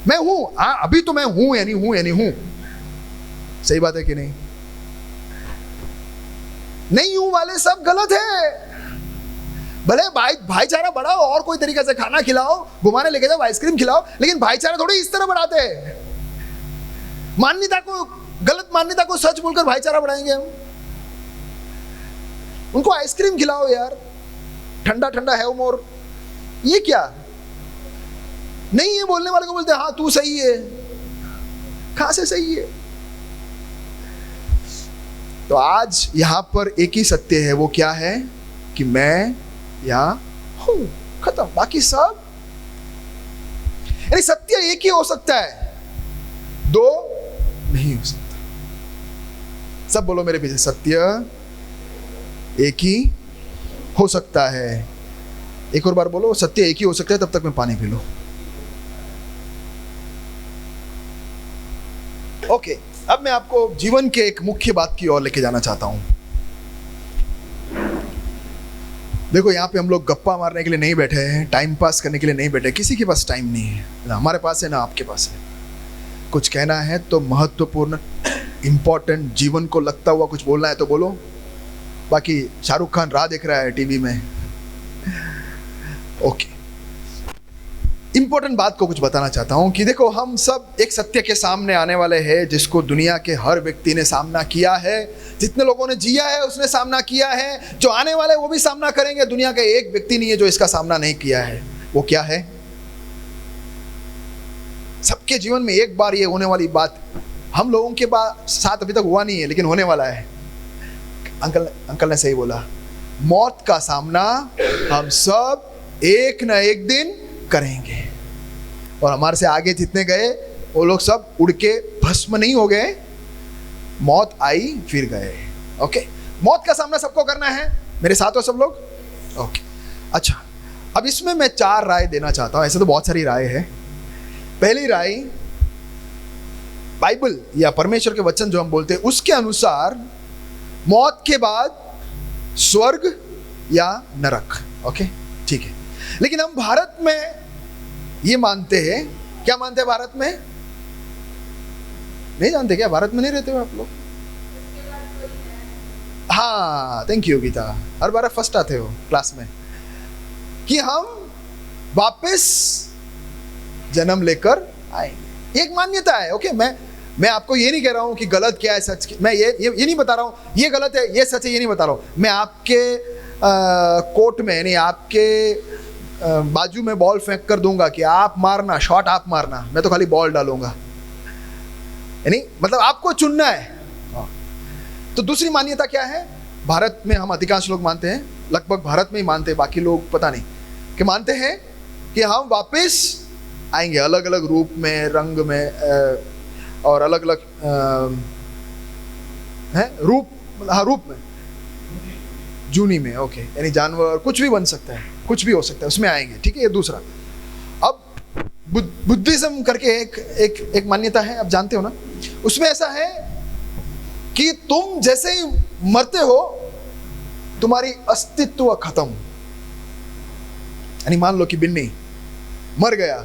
मैं हूं। अभी तो मैं हूं यानी हूं। सही बात है कि नहीं? नहीं हूं वाले सब गलत है। भले भाईचारा बढ़ाओ, और कोई तरीके से खाना खिलाओ, घुमाने लेके जाओ, आइसक्रीम खिलाओ, लेकिन भाईचारा थोड़ी इस तरह बढ़ाते हैं। मान्यता को, गलत मान्यता को सच बोलकर भाईचारा बढ़ाएंगे हम। उनको आइसक्रीम खिलाओ यार, ठंडा ठंडा है मोर, ये क्या नहीं है। बोलने वाले को बोलते हैं हाँ तू सही है, कहां से सही है? तो आज यहां पर एक ही सत्य है, वो क्या है कि मैं यहां हूं, खत्म। बाकी सब, यानी सत्य एक ही हो सकता है, दो नहीं हो सकता। सब बोलो मेरे पीछे, सत्य एक ही हो सकता है। एक और बार बोलो, सत्य एक ही हो सकता है। तब तक मैं पानी पी लूं। ओके, अब मैं आपको जीवन के एक मुख्य बात की ओर लेके जाना चाहता हूं। देखो यहां पे हम लोग गप्पा मारने के लिए नहीं बैठे हैं, टाइम पास करने के लिए नहीं बैठे। किसी के पास टाइम नहीं है, ना हमारे पास है ना आपके पास है। कुछ कहना है तो महत्वपूर्ण, इंपॉर्टेंट, जीवन को लगता हुआ कुछ बोलना है तो बोलो। बाकी शाहरुख खान राह देख रहा है टीवी में। ओके, इंपॉर्टेंट बात को कुछ बताना चाहता हूं कि देखो हम सब एक सत्य के सामने आने वाले हैं, जिसको दुनिया के हर व्यक्ति ने सामना किया है। जितने लोगों ने जिया है उसने सामना किया है, जो आने वाले वो भी सामना करेंगे। दुनिया का एक व्यक्ति नहीं है जो इसका सामना नहीं किया है। वो क्या है? सबके जीवन में एक बार ये होने वाली बात, हम लोगों के साथ अभी तक हुआ नहीं है लेकिन होने वाला है। अंकल ने सही बोला, मौत का सामना हम सब एक ना एक दिन करेंगे। और हमारे से आगे जितने गए वो लोग सब उड़ के भस्म नहीं हो गए, मौत आई फिर गए। ओके, मौत का सामना सबको करना है। मेरे साथ हो सब लोग? ओके, अच्छा, अब इसमें मैं 4 राय देना चाहता हूं। ऐसे तो बहुत सारी राय है। पहली राय, बाइबल या परमेश्वर के वचन जो हम बोलते हैं उसके अनुसार मौत के बाद स्वर्ग या नरक। ओके, ठीक है। लेकिन हम भारत में ये मानते हैं, क्या मानते हैं भारत में? नहीं जानते क्या? भारत में नहीं रहते हो आप लोग? हाँ, थैंक यू गीता, हर बार फर्स्ट आते हो क्लास में। कि हम वापस जन्म लेकर आएंगे, एक मान्यता है। ओके, मैं आपको ये नहीं कह रहा हूं कि गलत क्या है सच, मैं ये नहीं बता रहा हूं ये गलत है ये सच है, ये नहीं बता रहा हूं। मैं आपके कोर्ट में यानी आपके बाजू में बॉल फेंक कर दूंगा कि आप मारना, शॉट आप मारना, मैं तो खाली बॉल डालूंगा, यानी मतलब आपको चुनना है। तो दूसरी मान्यता क्या है? भारत में हम अधिकांश लोग मानते हैं, लगभग भारत में ही मानते हैं, बाकी लोग पता नहीं, कि मानते हैं कि हम वापस आएंगे अलग अलग रूप में, रंग में, और अलग अलग रूप, हाँ रूप में, जूनी में, ओके, यानी जानवर कुछ भी बन सकता है, कुछ भी हो सकता है, उसमें आएंगे, ठीक है। ये दूसरा। अब बुद्धिज्म करके एक मान्यता है, आप जानते हो ना, उसमें ऐसा है कि तुम जैसे ही मरते हो तुम्हारी अस्तित्व खत्म। यानी मान लो कि बिन्नी मर गया,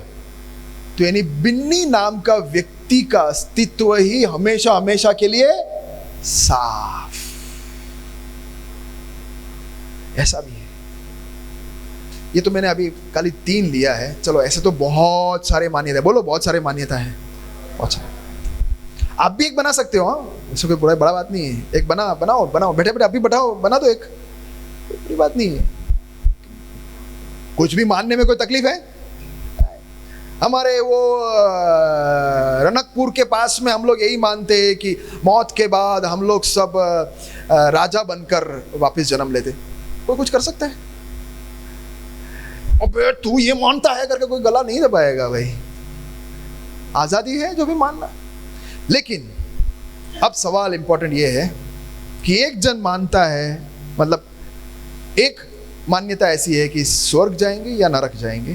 तो यानी बिन्नी नाम का व्यक्ति का अस्तित्व ही हमेशा हमेशा के लिए साफ। ऐसा भी है। ये तो मैंने अभी खाली 3 लिया है, चलो ऐसे तो बहुत सारे मान्यता है, बोलो बहुत सारे मान्यता है, बहुत सारे। आप भी एक बना सकते हो, हाँ, इसको कोई बड़ा बात नहीं है। एक बनाओ बैठे बैठे, आप भी बना दो, एक बड़ी बात नहीं है। कुछ भी मानने में कोई तकलीफ है? हमारे वो रनकपुर के पास में हम लोग यही मानते हैं कि मौत के बाद हम लोग सब राजा बनकर वापस जन्म लेते। कोई कुछ कर सकता है? अबे तू ये मानता है करके कोई गला नहीं दबाएगा भाई, आजादी है जो भी मानना। लेकिन अब सवाल इंपॉर्टेंट ये है कि एक जन मानता है, मतलब एक मान्यता ऐसी है कि स्वर्ग जाएंगे या नरक जाएंगे,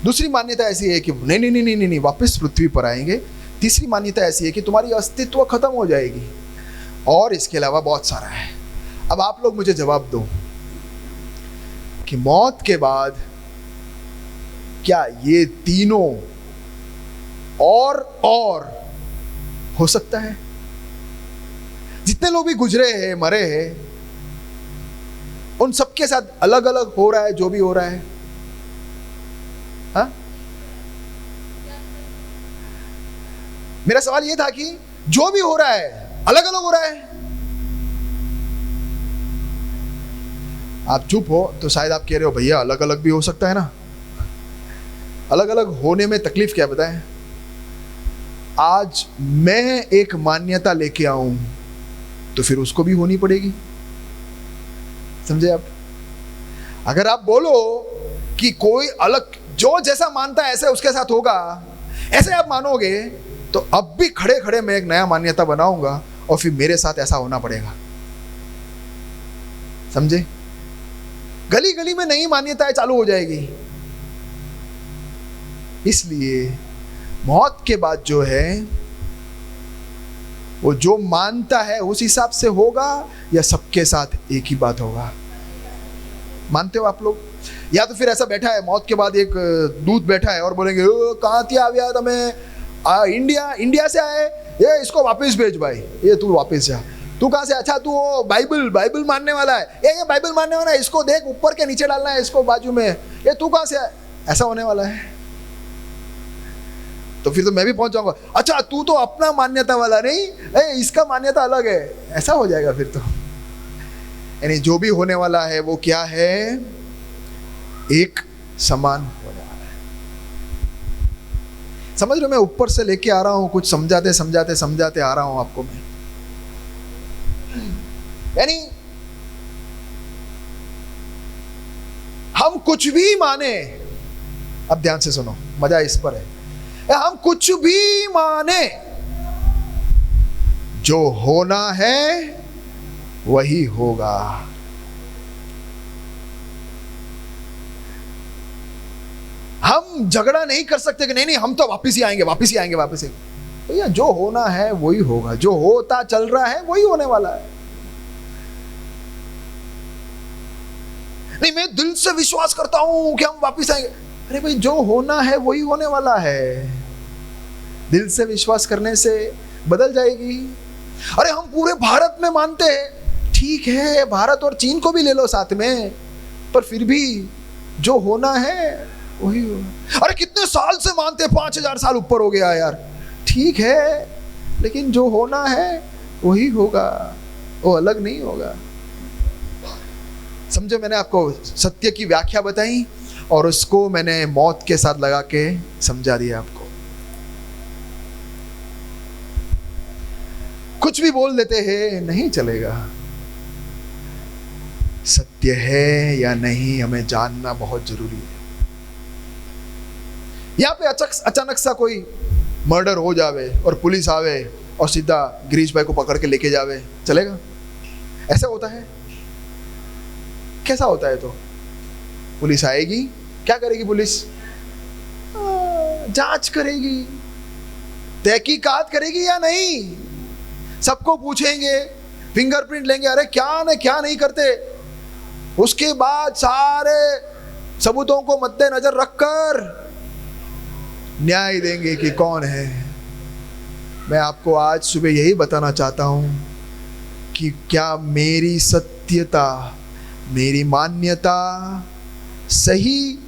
दूसरी मान्यता ऐसी है कि नहीं वापस पृथ्वी पर आएंगे, तीसरी मान्यता ऐसी है कि तुम्हारी अस्तित्व खत्म हो जाएगी, और इसके अलावा बहुत सारा है। अब आप लोग मुझे जवाब दो कि मौत के बाद क्या ये तीनों और हो सकता है? जितने लोग भी गुजरे हैं, मरे हैं, उन सबके साथ अलग अलग हो रहा है जो भी हो रहा है? हाँ? मेरा सवाल यह था कि जो भी हो रहा है अलग अलग हो रहा है। आप चुप हो तो शायद आप कह रहे हो भैया अलग अलग भी हो सकता है ना। अलग अलग होने में तकलीफ क्या बताएं? आज मैं एक मान्यता लेके आऊं तो फिर उसको भी होनी पड़ेगी, समझे आप? अगर आप बोलो कि कोई अलग जो जैसा मानता है ऐसे उसके साथ होगा, ऐसे आप मानोगे, तो अब भी खड़े खड़े मैं एक नया मान्यता बनाऊंगा और फिर मेरे साथ ऐसा होना पड़ेगा, समझे? गली गली में नई मान्यताएं चालू हो जाएगी। इसलिए मौत के बाद जो है वो जो मानता है उस हिसाब से होगा या सबके साथ एक ही बात होगा? मानते हो आप लोग? या तो फिर ऐसा बैठा है मौत के बाद एक दूत बैठा है और बोलेंगे कहाँ थी आ गया तुम्हें, इंडिया से आए, ये इसको वापस भेज भाई, ये तू वापस जा। तू कहाँ से? अच्छा तू वो बाइबल मानने वाला है, ये बाइबल मानने वाला है, इसको देख ऊपर के नीचे डालना है, इसको बाजू में, ये तू कहाँ से आए? ऐसा होने वाला है। तो फिर तो मैं भी पहुंच जाऊंगा, अच्छा तू तो अपना मान्यता वाला नहीं, इसका मान्यता अलग है, ऐसा हो जाएगा फिर तो। यानी जो भी होने वाला है वो क्या है? एक समान होने वाला है। समझ रहे हो? मैं ऊपर से लेके आ रहा हूं, कुछ समझाते आ रहा हूं आपको मैं। यानी हम कुछ भी माने, अब ध्यान से सुनो, मजा इस पर है, हम कुछ भी माने, जो होना है वही होगा। हम झगड़ा नहीं कर सकते कि नहीं हम तो वापस ही आएंगे। भैया जो होना है वही होगा, जो होता चल रहा है वही होने वाला है। नहीं मैं दिल से विश्वास करता हूं कि हम वापस आएंगे। अरे भाई जो होना है वही होने वाला है। दिल से विश्वास करने से बदल जाएगी। अरे हम पूरे भारत में मानते हैं, ठीक है भारत और चीन को भी ले लो साथ में, पर फिर भी जो होना है वही होगा। अरे कितने साल से मानते, 5000 साल ऊपर हो गया यार, ठीक है लेकिन जो होना है वही होगा, वो अलग नहीं होगा। समझो, मैंने आपको सत्य की व्याख्या बताई और उसको मैंने मौत के साथ लगा के समझा दिया आपको। कुछ भी बोल देते हैं नहीं चलेगा। सत्य है या नहीं हमें जानना बहुत जरूरी है। यहां पे अचानक सा कोई मर्डर हो जावे और पुलिस आवे और सीधा गिरीश भाई को पकड़ के लेके जावे, चलेगा? ऐसा होता है? कैसा होता है? तो पुलिस आएगी, क्या करेगी पुलिस? जांच करेगी, तहकीकात करेगी या नहीं, सबको पूछेंगे, फिंगरप्रिंट लेंगे, अरे क्या नहीं करते। उसके बाद सारे सबूतों को मद्देनजर रखकर न्याय देंगे कि कौन है। मैं आपको आज सुबह यही बताना चाहता हूं कि क्या मेरी सत्यता, मेरी मान्यता सही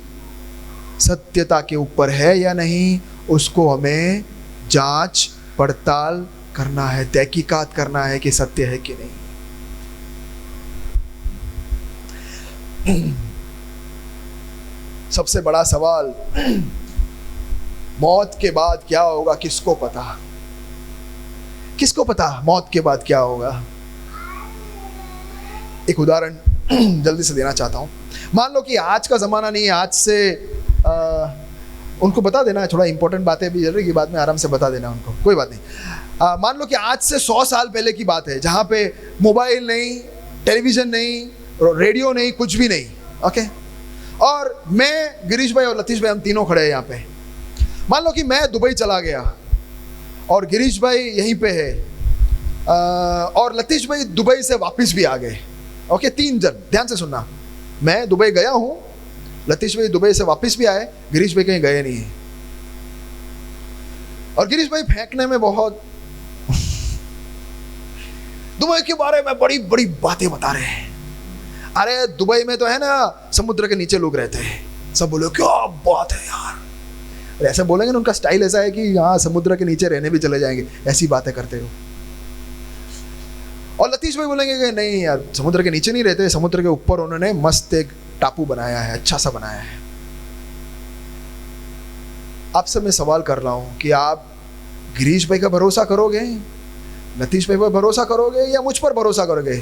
सत्यता के ऊपर है या नहीं, उसको हमें जांच पड़ताल करना है, तहकीकात करना है कि सत्य है कि नहीं। सबसे बड़ा सवाल, मौत के बाद क्या होगा, किसको पता? किसको पता मौत के बाद क्या होगा? एक उदाहरण जल्दी से देना चाहता हूं। मान लो कि आज का ज़माना नहीं है, आज से उनको बता देना है, थोड़ा इंपॉर्टेंट बातें भी जरूरी की बाद में आराम से बता देना उनको, कोई बात नहीं। मान लो कि आज से 100 साल पहले की बात है, जहाँ पे मोबाइल नहीं, टेलीविज़न नहीं, रेडियो नहीं, कुछ भी नहीं, ओके। और मैं, गिरीश भाई और लतीश भाई, हम तीनों खड़े हैं यहाँ पे। मान लो कि मैं दुबई चला गया और गिरीश भाई यहीं पे है, और लतीश भाई दुबई से वापस भी आ गए, ओके। 3 जन, ध्यान से सुनना। मैं दुबई गया हूँ, लतीश भाई दुबई से वापस भी आए, गिरीश भाई कहीं गए नहीं है। और गिरीश भाई फेंकने में बहुत दुबई के बारे में बड़ी बड़ी बातें बता रहे हैं। अरे दुबई में तो है ना, समुद्र के नीचे लोग रहते हैं। सब बोले क्या बात है यार, ऐसे बोलेंगे ना, उनका स्टाइल ऐसा है कि हाँ समुद्र के नीचे रहने भी चले जाएंगे, ऐसी बातें करते हो। और लतीश भाई बोलेंगे कि नहीं यार, समुद्र के नीचे नहीं रहते, समुद्र के ऊपर उन्होंने मस्त एक टापू बनाया है, अच्छा सा बनाया है। आपसे मैं सवाल कर रहा हूं कि आप गिरीश भाई का भरोसा करोगे, लतीश भाई पर भरोसा करोगे, या मुझ पर भरोसा करोगे?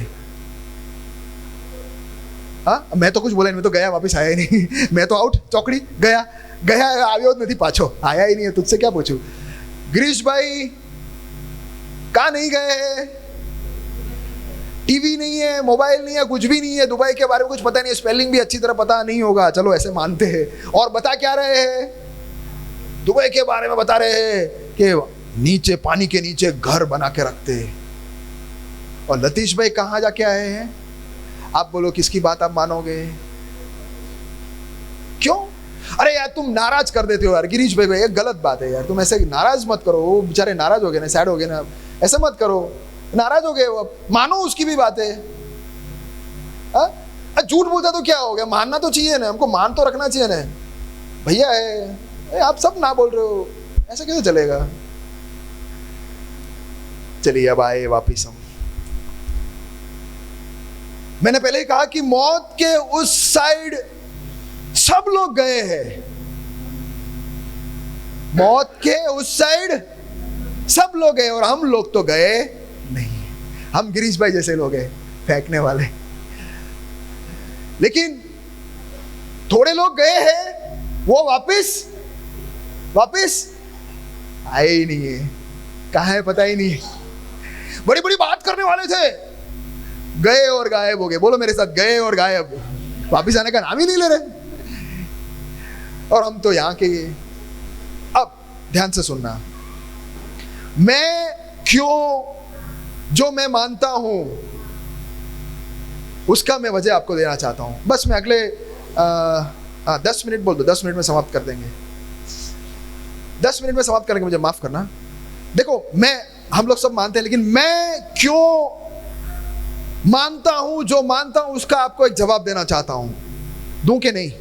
हाँ, मैं तो कुछ बोला नहीं, मैं तो गया वापस आया ही नहीं। मैं तो आउट, चौकड़ी गया आयो नहीं, पाछो आया ही नहीं है, तुझसे क्या पूछूं। गिरीश भाई कहाँ नहीं गए? टीवी नहीं है, मोबाइल नहीं है, कुछ भी नहीं है, दुबई के बारे में कुछ पता नहीं है, स्पेलिंग भी अच्छी तरह पता नहीं होगा, चलो ऐसे मानते हैं। और बता क्या रहे हैं? दुबई के बारे में बता रहे हैं कि नीचे, पानी के नीचे घर बना के रखते हैं। और लतीश भाई कहाँ जाके आए हैं? आप बोलो किसकी बात आप मानोगे? क्यों? अरे यार तुम नाराज कर देते हो यार गिरीश भाई, ये गलत बात है यार, तुम ऐसे नाराज मत करो, वो बेचारे नाराज हो गए ना, सैड हो गए ना, ऐसा मत करो, नाराज हो गए, मानो उसकी भी बात है। झूठ बोलता तो क्या हो गया, मानना तो चाहिए ना, हमको मान तो रखना चाहिए ना। भैया है, आप सब ना बोल रहे हो, ऐसा कैसे चलेगा? चलिए अब आए वापिस हम। मैंने पहले ही कहा कि मौत के उस साइड सब लोग गए हैं, मौत के उस साइड सब लोग गए, और हम लोग तो गए नहीं। हम गिरीश भाई जैसे लोग हैं, फेंकने वाले। लेकिन थोड़े लोग गए हैं, वो वापिस आए ही नहीं है। कहाँ है पता ही नहीं। बड़ी बड़ी बात करने वाले थे, गए और गायब हो गए। बोलो मेरे साथ, गए और गायब, वापिस आने का नाम ही नहीं ले रहे। और हम तो यहां के। अब ध्यान से सुनना, मैं क्यों, जो मैं मानता हूं उसका मैं वजह आपको देना चाहता हूं। बस मैं अगले 10 मिनट बोल दो, 10 मिनट में समाप्त कर देंगे। 10 मिनट में समाप्त करेंगे, मुझे माफ करना। देखो, हम लोग सब मानते हैं, लेकिन मैं क्यों मानता हूं, जो मानता हूं उसका आपको एक जवाब देना चाहता हूं। दूं कि नहीं?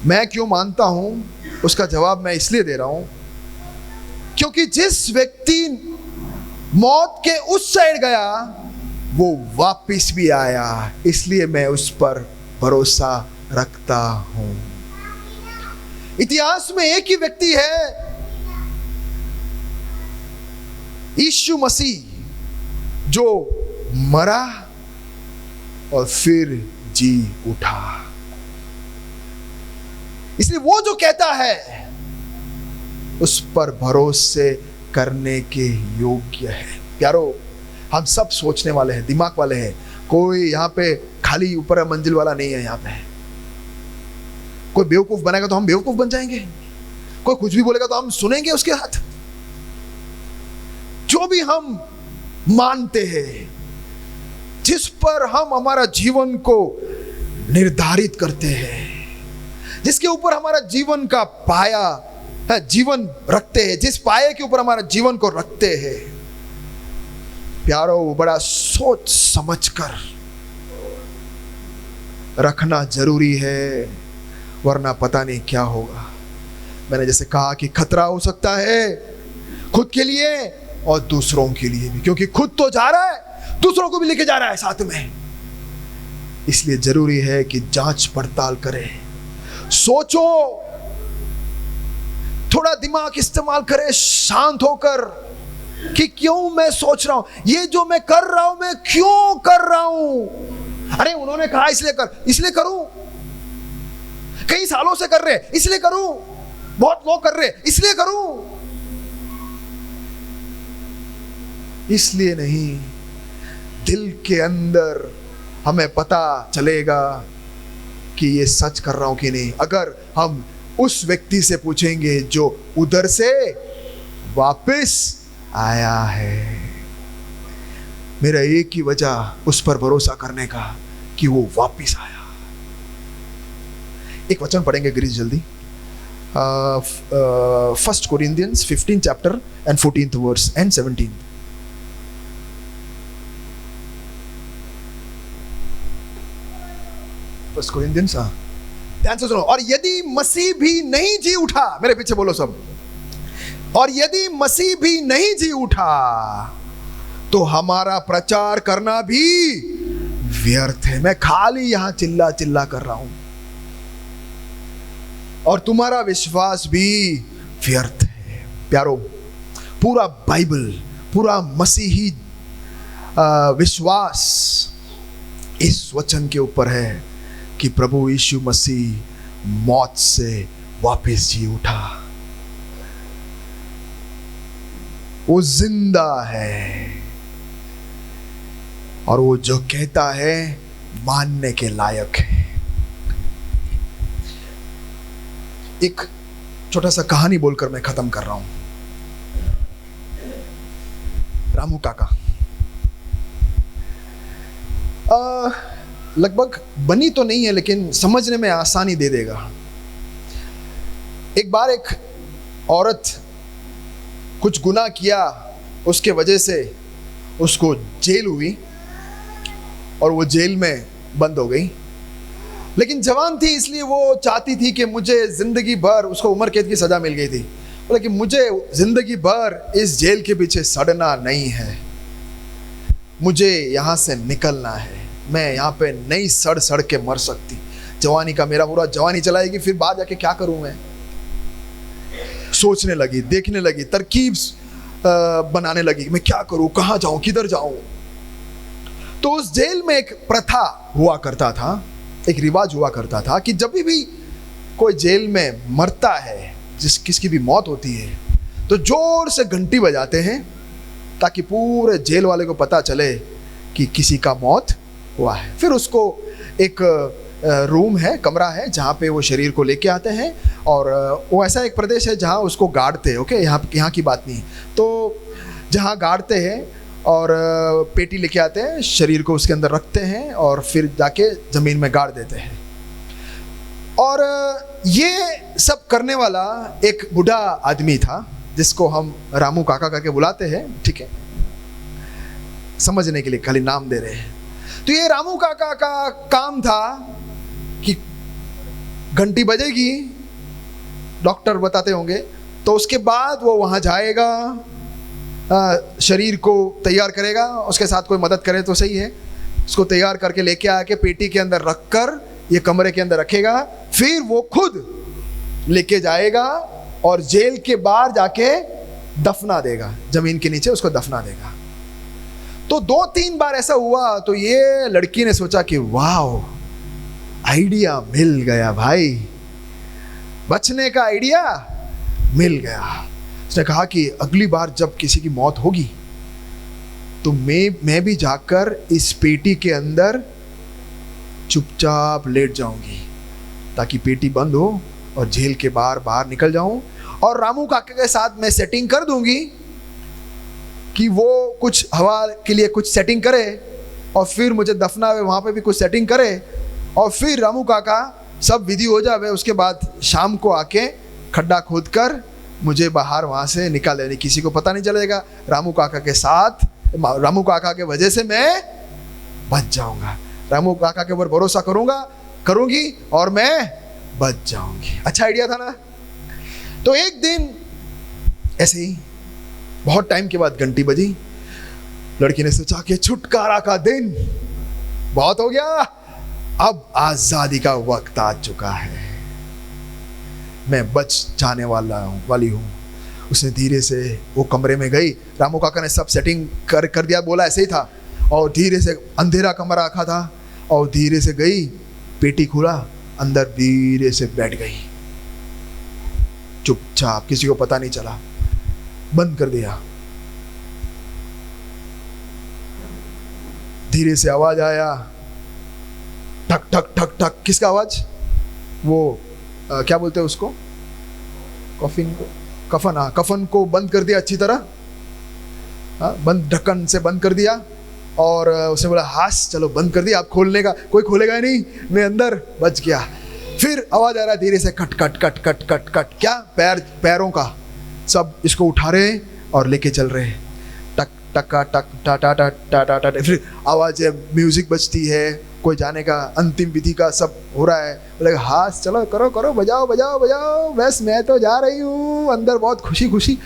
मैं क्यों मानता हूं उसका जवाब मैं इसलिए दे रहा हूं क्योंकि जिस व्यक्ति मौत के उस साइड गया वो वापिस भी आया, इसलिए मैं उस पर भरोसा रखता हूं। इतिहास में एक ही व्यक्ति है, यीशु मसीह, जो मरा और फिर जी उठा। इसलिए वो जो कहता है उस पर भरोसे करने के योग्य है। प्यारो, हम सब सोचने वाले हैं, दिमाग वाले हैं। कोई यहाँ पे खाली ऊपर मंजिल वाला नहीं है यहाँ पे। कोई बेवकूफ बनेगा तो हम बेवकूफ बन जाएंगे, कोई कुछ भी बोलेगा तो हम सुनेंगे उसके हाथ। जो भी हम मानते हैं, जिस पर हम हमारा जीवन को निर्धारित करते हैं, जिसके ऊपर हमारा जीवन का पाया है, जीवन रखते हैं, जिस पाए के ऊपर हमारा जीवन को रखते हैं, प्यारो, वो बड़ा सोच समझकर रखना जरूरी है, वरना पता नहीं क्या होगा। मैंने जैसे कहा कि खतरा हो सकता है खुद के लिए और दूसरों के लिए भी, क्योंकि खुद तो जा रहा है, दूसरों को भी लेके जा रहा है साथ में। इसलिए जरूरी है कि जांच पड़ताल करें, सोचो, थोड़ा दिमाग इस्तेमाल करें शांत होकर कि क्यों मैं सोच रहा हूं, ये जो मैं कर रहा हूं मैं क्यों कर रहा हूं। अरे उन्होंने कहा इसलिए कर, इसलिए करूं, कई सालों से कर रहे इसलिए करूं, बहुत लोग कर रहे इसलिए करूं। इसलिए नहीं, दिल के अंदर हमें पता चलेगा कि ये सच कर रहा हूं कि नहीं। अगर हम उस व्यक्ति से पूछेंगे जो उधर से वापस आया है, मेरा एक ही वजह उस पर भरोसा करने का कि वो वापस आया। एक वचन पढ़ेंगे गिरीश जल्दी, 1 Corinthians 15 chapter and 14th verse and 17। First Corinthians, ध्यान से सुनो। और यदि मसीह भी नहीं जी उठा, मेरे पीछे बोलो सब, और यदि मसीह भी नहीं जी उठा तो हमारा प्रचार करना भी व्यर्थ है। मैं खाली यहां चिल्ला चिल्ला कर रहा हूं और तुम्हारा विश्वास भी व्यर्थ है। प्यारो, पूरा बाइबल, पूरा मसीही विश्वास इस वचन के ऊपर है कि प्रभु यीशु मसीह मौत से वापस जी उठा, वो जिंदा है और वो जो कहता है मानने के लायक है। एक छोटा सा कहानी बोलकर मैं खत्म कर रहा हूं। रामू काका लगभग बनी तो नहीं है लेकिन समझने में आसानी दे देगा। एक बार एक औरत कुछ गुनाह किया, उसके वजह से उसको जेल हुई और वो जेल में बंद हो गई। लेकिन जवान थी इसलिए वो चाहती थी कि मुझे जिंदगी भर, उसको उम्र कैद की सजा मिल गई थी, लेकिन मुझे जिंदगी भर इस जेल के पीछे सड़ना नहीं है, मुझे यहाँ से निकलना है। मैं यहाँ पे नहीं सड़ सड़ के मर सकती। जवानी का मेरा पूरा जवानी चलाएगी, फिर बाद जाके क्या करूँ मैं। सोचने लगी, देखने लगी, तरकीब बनाने लगी, मैं क्या करूँ, कहाँ जाऊँ, किधर जाऊँ। तो उस जेल में एक प्रथा हुआ करता था, एक रिवाज हुआ करता था कि जब भी कोई जेल में मरता है, किसकी भी मौत होती है, तो जोर से घंटी बजाते हैं ताकि पूरे जेल वाले को पता चले कि किसी का मौत हुआ है। फिर उसको एक रूम है, कमरा है, जहाँ पे वो शरीर को लेके आते हैं और वो ऐसा एक प्रदेश है जहाँ उसको गाड़ते हैं। ओके, यहाँ की बात नहीं। तो जहाँ गाड़ते हैं और पेटी लेके आते हैं, शरीर को उसके अंदर रखते हैं और फिर जाके ज़मीन में गाड़ देते हैं। और ये सब करने वाला एक बूढ़ा आदमी था जिसको हम रामू काका करके बुलाते हैं, ठीक है, समझने के लिए खाली नाम दे रहे हैं। तो ये रामू काका का काम था कि घंटी बजेगी, डॉक्टर बताते होंगे, तो उसके बाद वो वहाँ जाएगा, शरीर को तैयार करेगा, उसके साथ कोई मदद करे तो सही है, उसको तैयार करके लेके आके पेटी के अंदर रखकर ये कमरे के अंदर रखेगा, फिर वो खुद लेके जाएगा और जेल के बाहर जाके दफना देगा, जमीन के नीचे उसको दफना देगा। तो 2-3 बार ऐसा हुआ तो ये लड़की ने सोचा कि वाह, आइडिया मिल गया भाई, बचने का आइडिया मिल गया। उसने कहा कि अगली बार जब किसी की मौत होगी तो मैं भी जाकर इस पेटी के अंदर चुपचाप लेट जाऊंगी ताकि पेटी बंद हो और झेल के बाहर निकल जाऊं, और रामू काका के साथ मैं सेटिंग कर दूंगी कि वो कुछ हवा के लिए कुछ सेटिंग करे और फिर मुझे दफनावे, वहाँ पे भी कुछ सेटिंग करे, और फिर रामू काका सब विधि हो जावे, उसके बाद शाम को आके खड्डा खोद कर मुझे बाहर वहाँ से निकाल देनी, किसी को पता नहीं चलेगा। रामू काका के साथ, रामू काका के वजह से मैं बच जाऊंगा, रामू काका के ऊपर भरोसा करूंगी और मैं बच जाऊंगी। अच्छा आइडिया था ना। तो एक दिन ऐसे ही बहुत टाइम के बाद घंटी बजी, लड़की ने सोचा कि छुटकारा का दिन बहुत हो गया, अब आजादी का वक्त आ चुका है, मैं बच जाने वाली हूँ। उसने धीरे से वो कमरे में गई, रामू काका ने सब सेटिंग कर दिया, बोला ऐसे ही था, और धीरे से अंधेरा कमरा रखा था, और धीरे से गई, पेटी खोला, अंदर धीरे से बैठ गई, चुपचाप, किसी को पता नहीं चला, बंद कर दिया। धीरे से आवाज आया, ठक ठक ठक ठक। किसका आवाज? वो क्या बोलते हैं उसको, कफन। हाँ, कफन को बंद कर दिया अच्छी तरह, बंद, ढक्कन से बंद कर दिया, और उसने बोला हास चलो बंद कर दिया, आप खोलने का कोई खोलेगा नहीं, मैं अंदर बच गया। फिर आवाज आ रहा है धीरे से, cut cut cut cut cut cut, क्या पैरों का, सब इसको उठा रहे और लेके चल रहे, टक टका टक टा टा टा टा टा टा। फिर आवाज है, म्यूजिक बजती है, कोई जाने का अंतिम विधि का सब हो रहा है। बोले हाँ चलो करो करो, बजाओ बजाओ बजाओ, बस मैं तो जा रही हूँ। अंदर बहुत खुशी खुशी।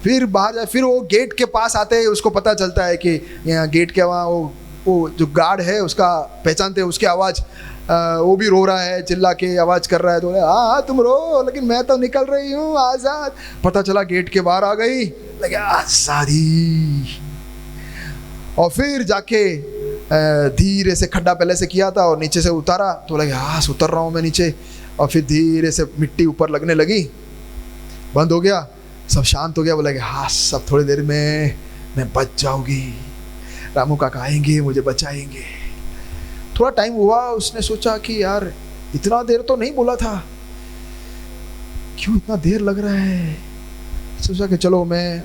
फिर बाहर जाए, फिर वो गेट के पास आते हैं, उसको पता चलता है कि यहाँ गेट के वहाँ वो जो गार्ड है उसका पहचानते हैं, उसकी आवाज़, वो भी रो रहा है, चिल्ला के आवाज़ कर रहा है। तो बोले हाँ तुम रो, लेकिन मैं तो निकल रही हूँ आज़ाद। पता चला गेट के बाहर आ गई, लगे आज़ादी। और फिर जाके धीरे से, खड्डा पहले से किया था और नीचे से उतारा, तो लगे हाँ उतर रहा हूँ मैं नीचे। और फिर धीरे से मिट्टी ऊपर लगने लगी, बंद हो गया, सब शांत हो गया। बोला कि हाँ सब थोड़ी देर में मैं बच जाऊंगी, रामू काका आएंगे मुझे बचाएंगे। थोड़ा टाइम हुआ, उसने सोचा कि यार इतना देर तो नहीं बोला था, क्यों इतना देर लग रहा है। सोचा कि चलो मैं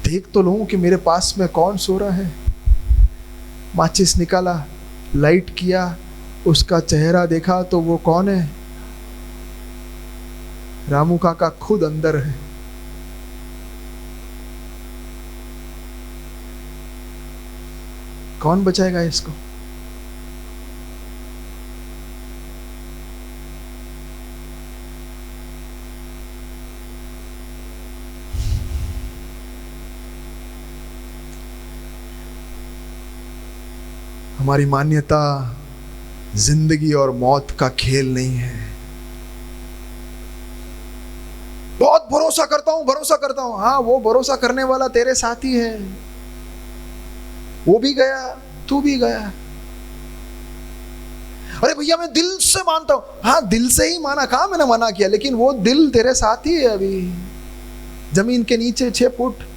देख तो लूँ कि मेरे पास में कौन सो रहा है। माचिस निकाला, लाइट किया, उसका चेहरा देखा तो वो कौन है, रामू काका खुद अंदर है। कौन बचाएगा इसको? हमारी मान्यता जिंदगी और मौत का खेल नहीं है। बहुत भरोसा करता हूं, हाँ वो भरोसा करने वाला तेरे साथ ही है, वो भी गया तू भी गया। अरे भैया मैं दिल से मानता हूं, हाँ दिल से ही माना, कहा मैंने मना किया, लेकिन वो दिल तेरे साथ ही है अभी, जमीन के नीचे 6 फुट।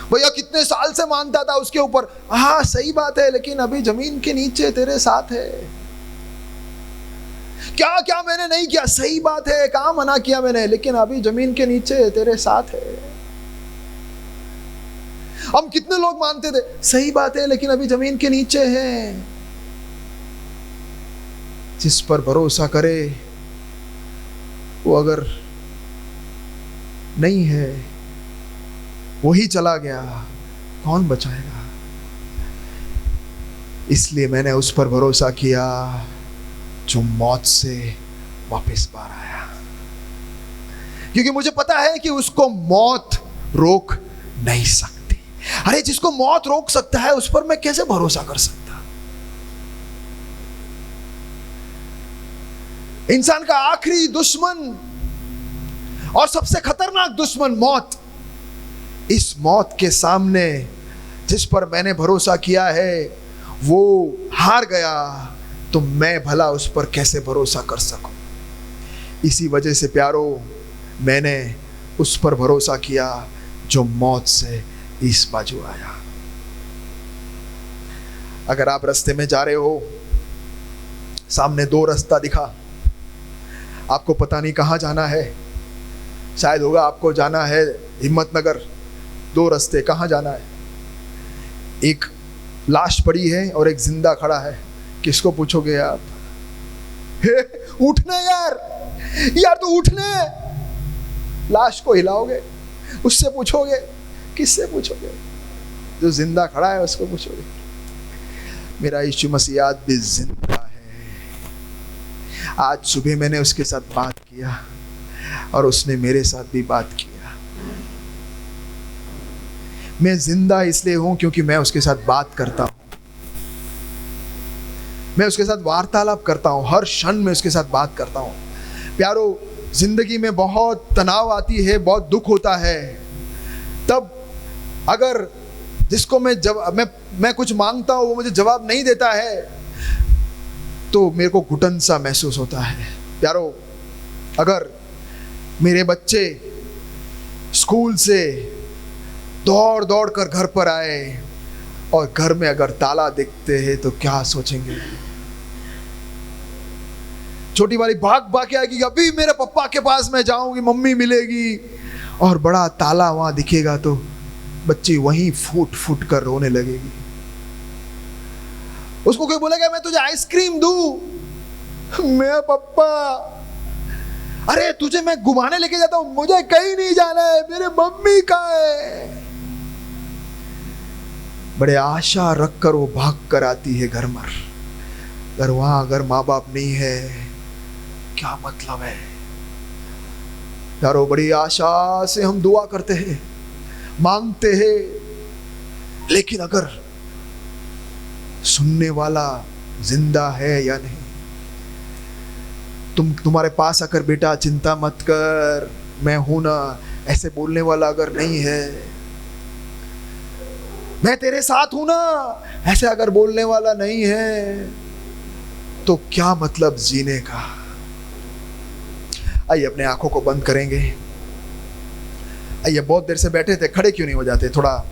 भैया कितने साल से मानता था उसके ऊपर, हाँ सही बात है, लेकिन अभी जमीन के नीचे तेरे साथ है। क्या क्या मैंने नहीं किया, सही बात है, कहाँ मना किया मैंने, लेकिन अभी जमीन के नीचे तेरे साथ है। हम कितने लोग मानते थे, सही बात है, लेकिन अभी जमीन के नीचे है। जिस पर भरोसा करे वो अगर नहीं है, वही चला गया, कौन बचाएगा? इसलिए मैंने उस पर भरोसा किया जो मौत से वापस बाहर आया, क्योंकि मुझे पता है कि उसको मौत रोक नहीं सकती। अरे जिसको मौत रोक सकता है उस पर मैं कैसे भरोसा कर सकता? इंसान का आखिरी दुश्मन और सबसे खतरनाक दुश्मन मौत। इस मौत के सामने जिस पर मैंने भरोसा किया है वो हार गया, तो मैं भला उस पर कैसे भरोसा कर सकूं? इसी वजह से प्यारो, मैंने उस पर भरोसा किया जो मौत से इस बाजू आया। अगर आप रास्ते में जा रहे हो, सामने 2 रास्ता दिखा, आपको पता नहीं कहाँ जाना है, शायद होगा आपको जाना है हिम्मतनगर, 2 रास्ते, कहाँ जाना है? एक लाश पड़ी है और एक जिंदा खड़ा है, किसको पूछोगे आप? उठना यार, यार तो उठने, लाश को हिलाओगे, उससे पूछोगे? किससे पूछोगे? जो जिंदा खड़ा है उसको पूछोगे। मेरा यीशु मसीह आज भी जिंदा है। आज सुबह मैंने उसके साथ बात किया और उसने मेरे साथ भी बात किया। मैं जिंदा इसलिए हूं क्योंकि मैं उसके साथ बात करता हूं, मैं उसके साथ वार्तालाप करता हूं, हर क्षण में उसके साथ बात करता हूं। प्यारो, जिंदगी में बहुत तनाव आती है, बहुत दुख होता है, तब अगर जिसको मैं कुछ मांगता हूं वो मुझे जवाब नहीं देता है तो मेरे को घुटन सा महसूस होता है। प्यारो, अगर मेरे बच्चे स्कूल से दौड़ दौड़ कर घर पर आए और घर में अगर ताला दिखते हैं तो क्या सोचेंगे? छोटी वाली भाग भाग के आएगी, अभी मेरे पापा के पास मैं जाऊंगी, मम्मी मिलेगी, और बड़ा ताला वहां दिखेगा तो बच्ची वहीं फूट फूट कर रोने लगेगी। उसको कोई बोलेगा मैं तुझे आइसक्रीम दूं, मैं पापा, अरे तुझे मैं घुमाने लेके जाता हूं, मुझे कहीं नहीं जाना है, मेरे मम्मी कहाँ है? बड़े आशा रखकर वो भाग कर आती है घर पर। अगर वहां अगर माँ बाप नहीं है, क्या मतलब है यारो? बड़ी आशा से हम दुआ करते हैं, मांगते हैं, लेकिन अगर सुनने वाला जिंदा है या नहीं? तुम्हारे पास आकर बेटा चिंता मत कर, मैं हूं ना, ऐसे बोलने वाला अगर नहीं है, मैं तेरे साथ हूं ना, ऐसे अगर बोलने वाला नहीं है, तो क्या मतलब जीने का? आइए अपने आंखों को बंद करेंगे। आइए, बहुत देर से बैठे थे, खड़े क्यों नहीं हो जाते? थोड़ा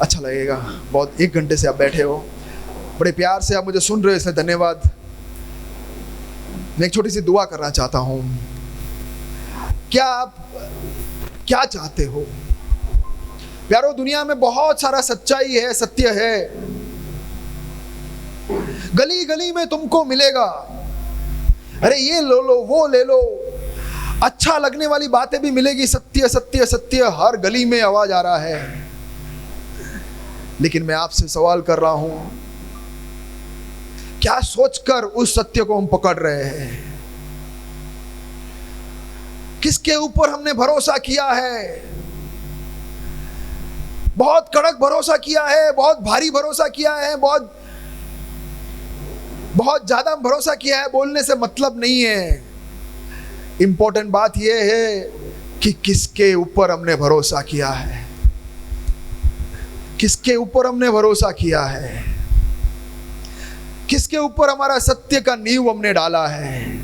अच्छा लगेगा। बहुत 1 घंटे से आप बैठे हो, बड़े प्यार से आप मुझे सुन रहे हो, इसलिए धन्यवाद। मैं एक छोटी सी दुआ करना चाहता हूं। क्या आप क्या चाहते हो? प्यारो, दुनिया में बहुत सारा सच्चाई है, सत्य है, गली गली में तुमको मिलेगा। अरे ये लो लो, वो ले लो, अच्छा लगने वाली बातें भी मिलेगी। सत्य सत्य सत्य हर गली में आवाज आ रहा है। लेकिन मैं आपसे सवाल कर रहा हूं, क्या सोचकर उस सत्य को हम पकड़ रहे हैं? किसके ऊपर हमने भरोसा किया है? बहुत कड़क भरोसा किया है, बहुत भारी भरोसा किया है, बहुत ज्यादा भरोसा किया है। बोलने से मतलब नहीं है, इंपॉर्टेंट बात यह है कि किसके ऊपर हमने भरोसा किया है, किसके ऊपर हमने भरोसा किया है, किसके ऊपर हमारा सत्य का नींव हमने डाला है।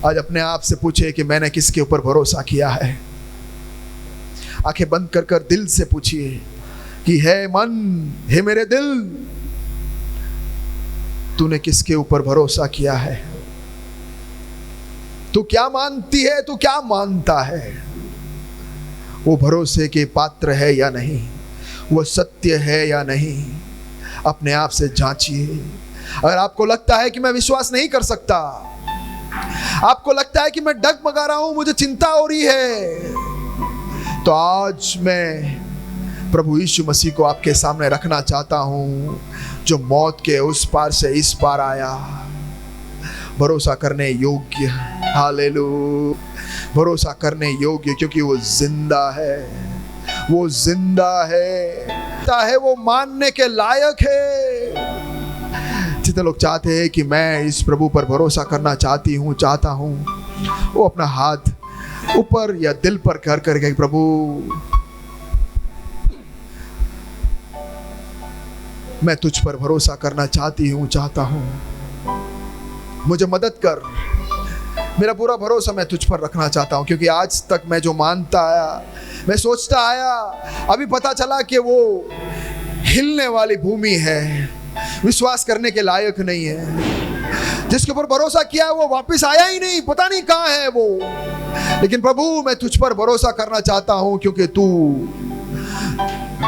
आज अपने आप से पूछे कि मैंने किसके ऊपर भरोसा किया है। आंखें बंद कर कर दिल से पूछिए कि है मन, हे मेरे दिल, तूने किसके ऊपर भरोसा किया है? तू क्या मानती है, तू क्या मानता है? वो भरोसे के पात्र है या नहीं? वो सत्य है या नहीं? अपने आप से जांचिए। अगर आपको लगता है कि मैं विश्वास नहीं कर सकता, आपको लगता है कि मैं डगमगा रहा हूं, मुझे चिंता हो रही है, तो आज मैं प्रभु यीशु मसीह को आपके सामने रखना चाहता हूं, जो मौत के उस पार से इस पार आया, भरोसा करने योग्य। हालेलुया, भरोसा करने योग्य, क्योंकि वो जिंदा है, वो जिंदा है, वो मानने के लायक है। जितने लोग चाहते हैं कि मैं इस प्रभु पर भरोसा करना चाहता हूं, वो अपना हाथ ऊपर या दिल पर कर करके, प्रभु मैं तुझ पर भरोसा करना चाहता हूं, मुझे मदद कर, मेरा पूरा भरोसा मैं तुझ पर रखना चाहता हूं। क्योंकि आज तक मैं जो मानता आया, मैं सोचता आया, अभी पता चला कि वो हिलने वाली भूमि है, विश्वास करने के लायक नहीं है। जिसके ऊपर भरोसा किया है वो वापस आया ही नहीं, पता नहीं कहाँ है वो। लेकिन प्रभु मैं तुझ पर भरोसा करना चाहता हूं, क्योंकि तू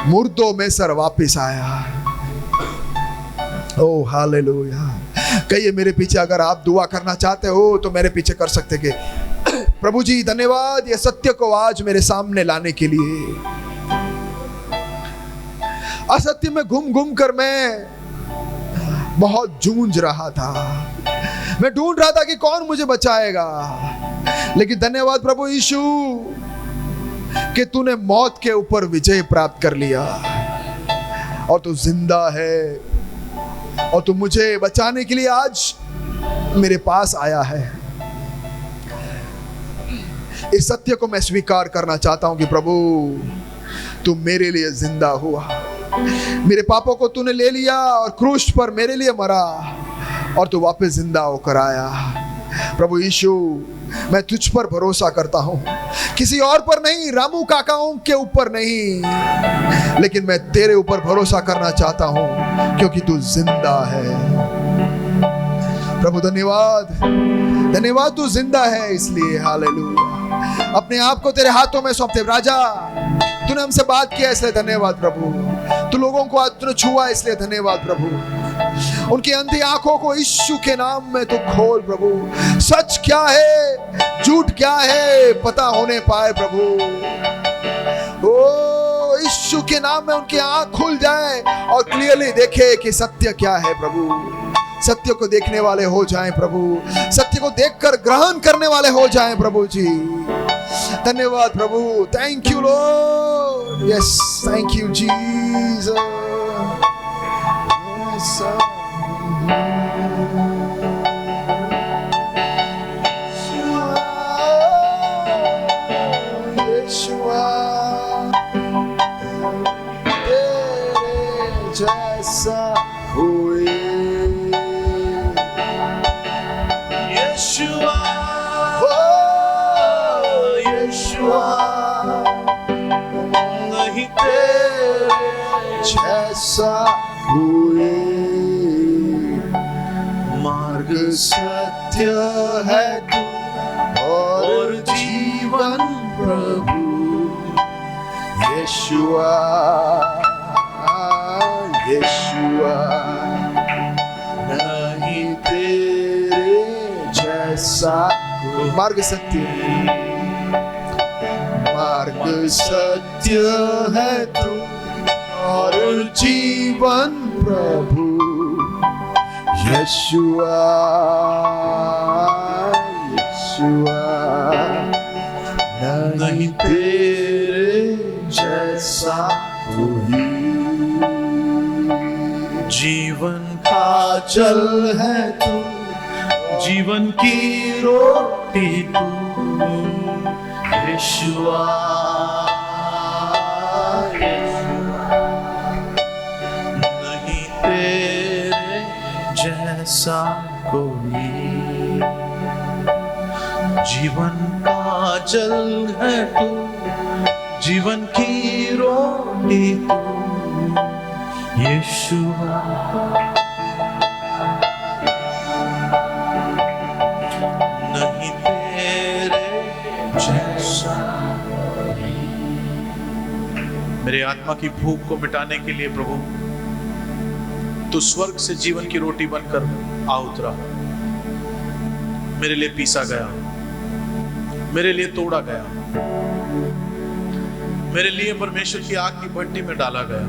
मुर्दों में सर वापस आया। ओ हालेलुया। कहिए मेरे पीछे, अगर आप दुआ करना चाहते हो तो मेरे पीछे कर सकते कि प्रभु जी धन्यवाद ये सत्य को आज मेरे सामने लाने के लिए। असत्य में घूम घूम कर मैं बहुत जूझ रहा था, मैं ढूंढ रहा था कि कौन मुझे बचाएगा। लेकिन धन्यवाद प्रभु यीशु कि तूने मौत के ऊपर विजय प्राप्त कर लिया और तू जिंदा है, और तू मुझे बचाने के लिए आज मेरे पास आया है। इस सत्य को मैं स्वीकार करना चाहता हूं कि प्रभु तू मेरे लिए जिंदा हुआ, मेरे पापों को तूने ले लिया और क्रूस पर मेरे लिए मरा, और तू वापस जिंदा होकर आया। प्रभु यीशु मैं तुझ पर भरोसा करता हूं, किसी और पर नहीं, रामू काकाओं के ऊपर नहीं, लेकिन मैं तेरे ऊपर भरोसा करना चाहता हूं क्योंकि तू जिंदा है। प्रभु धन्यवाद, धन्यवाद तू जिंदा है इसलिए। हालेलुया। अपने आप को तेरे हाथों में सौंपते। राजा तूने हमसे बात किया इसलिए धन्यवाद प्रभु, तू लोगों को आज तूने छुआ इसलिए धन्यवाद प्रभु। उनकी अंधी आंखों को यीशु के नाम में तू खोल प्रभु, सच क्या है झूठ क्या है पता होने पाए प्रभु। ओ यीशु के नाम में उनकी आंख खुल जाए और क्लियरली देखे कि सत्य क्या है प्रभु। सत्य को देखने वाले हो जाएं प्रभु, सत्य को देखकर ग्रहण करने वाले हो जाएं प्रभु जी। धन्यवाद प्रभु। Thank you Lord. Yes thank you Jesus. Yeshua तेरे जैसा कोई यीशुआ, यीशुआ नहीं तेरे जैसा कोई। मार्ग सत्य है तू और जीवन प्रभु यीशुआ, यीशुआ नहीं तेरे जैसा। मार्ग सत्य, मार्ग सत्य है तू और जीवन प्रभु यीशुआ, यीशुआ नहीं तेरे जैसा कोई। जीवन का जल है तू, जीवन की रोटी तू यीशुआ, नहीं तेरे जैसा कोई। जीवन का जल है तू, जीवन की रोटी तू यीशुआ, नहीं तेरे जैसा। मेरे आत्मा की भूख को मिटाने के लिए प्रभु तू स्वर्ग से जीवन की रोटी बनकर आ उतरा, मेरे लिए पीसा गया, मेरे लिए तोड़ा गया, मेरे लिए परमेश्वर की आग की भट्टी में डाला गया,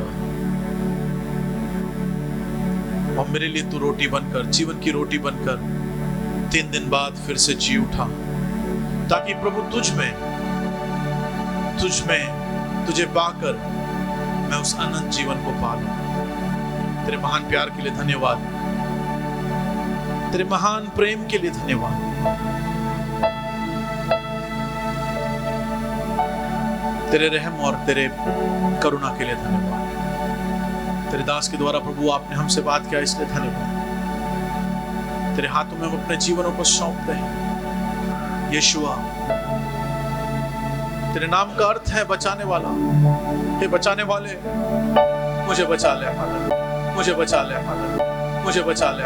और मेरे लिए तू रोटी बनकर, जीवन की रोटी बनकर 3 दिन बाद फिर से जी उठा, ताकि प्रभु तुझ में तुझे पाकर मैं उस अनंत जीवन को पा लूं। तेरे महान प्यार के लिए धन्यवाद, तेरे महान प्रेम के लिए धन्यवाद। तेरे रहम और तेरे करुणा के लिए धन्यवाद। तेरे दास के द्वारा प्रभु आपने हमसे बात किया इसलिए धन्यवाद। तेरे हाथों में हम अपने जीवनों को सौंपते हैं यीशुआ। तेरे नाम का अर्थ है बचाने वाला। हे बचाने वाले, मुझे बचा ले, मुझे बचा ले, मुझे बचा ले।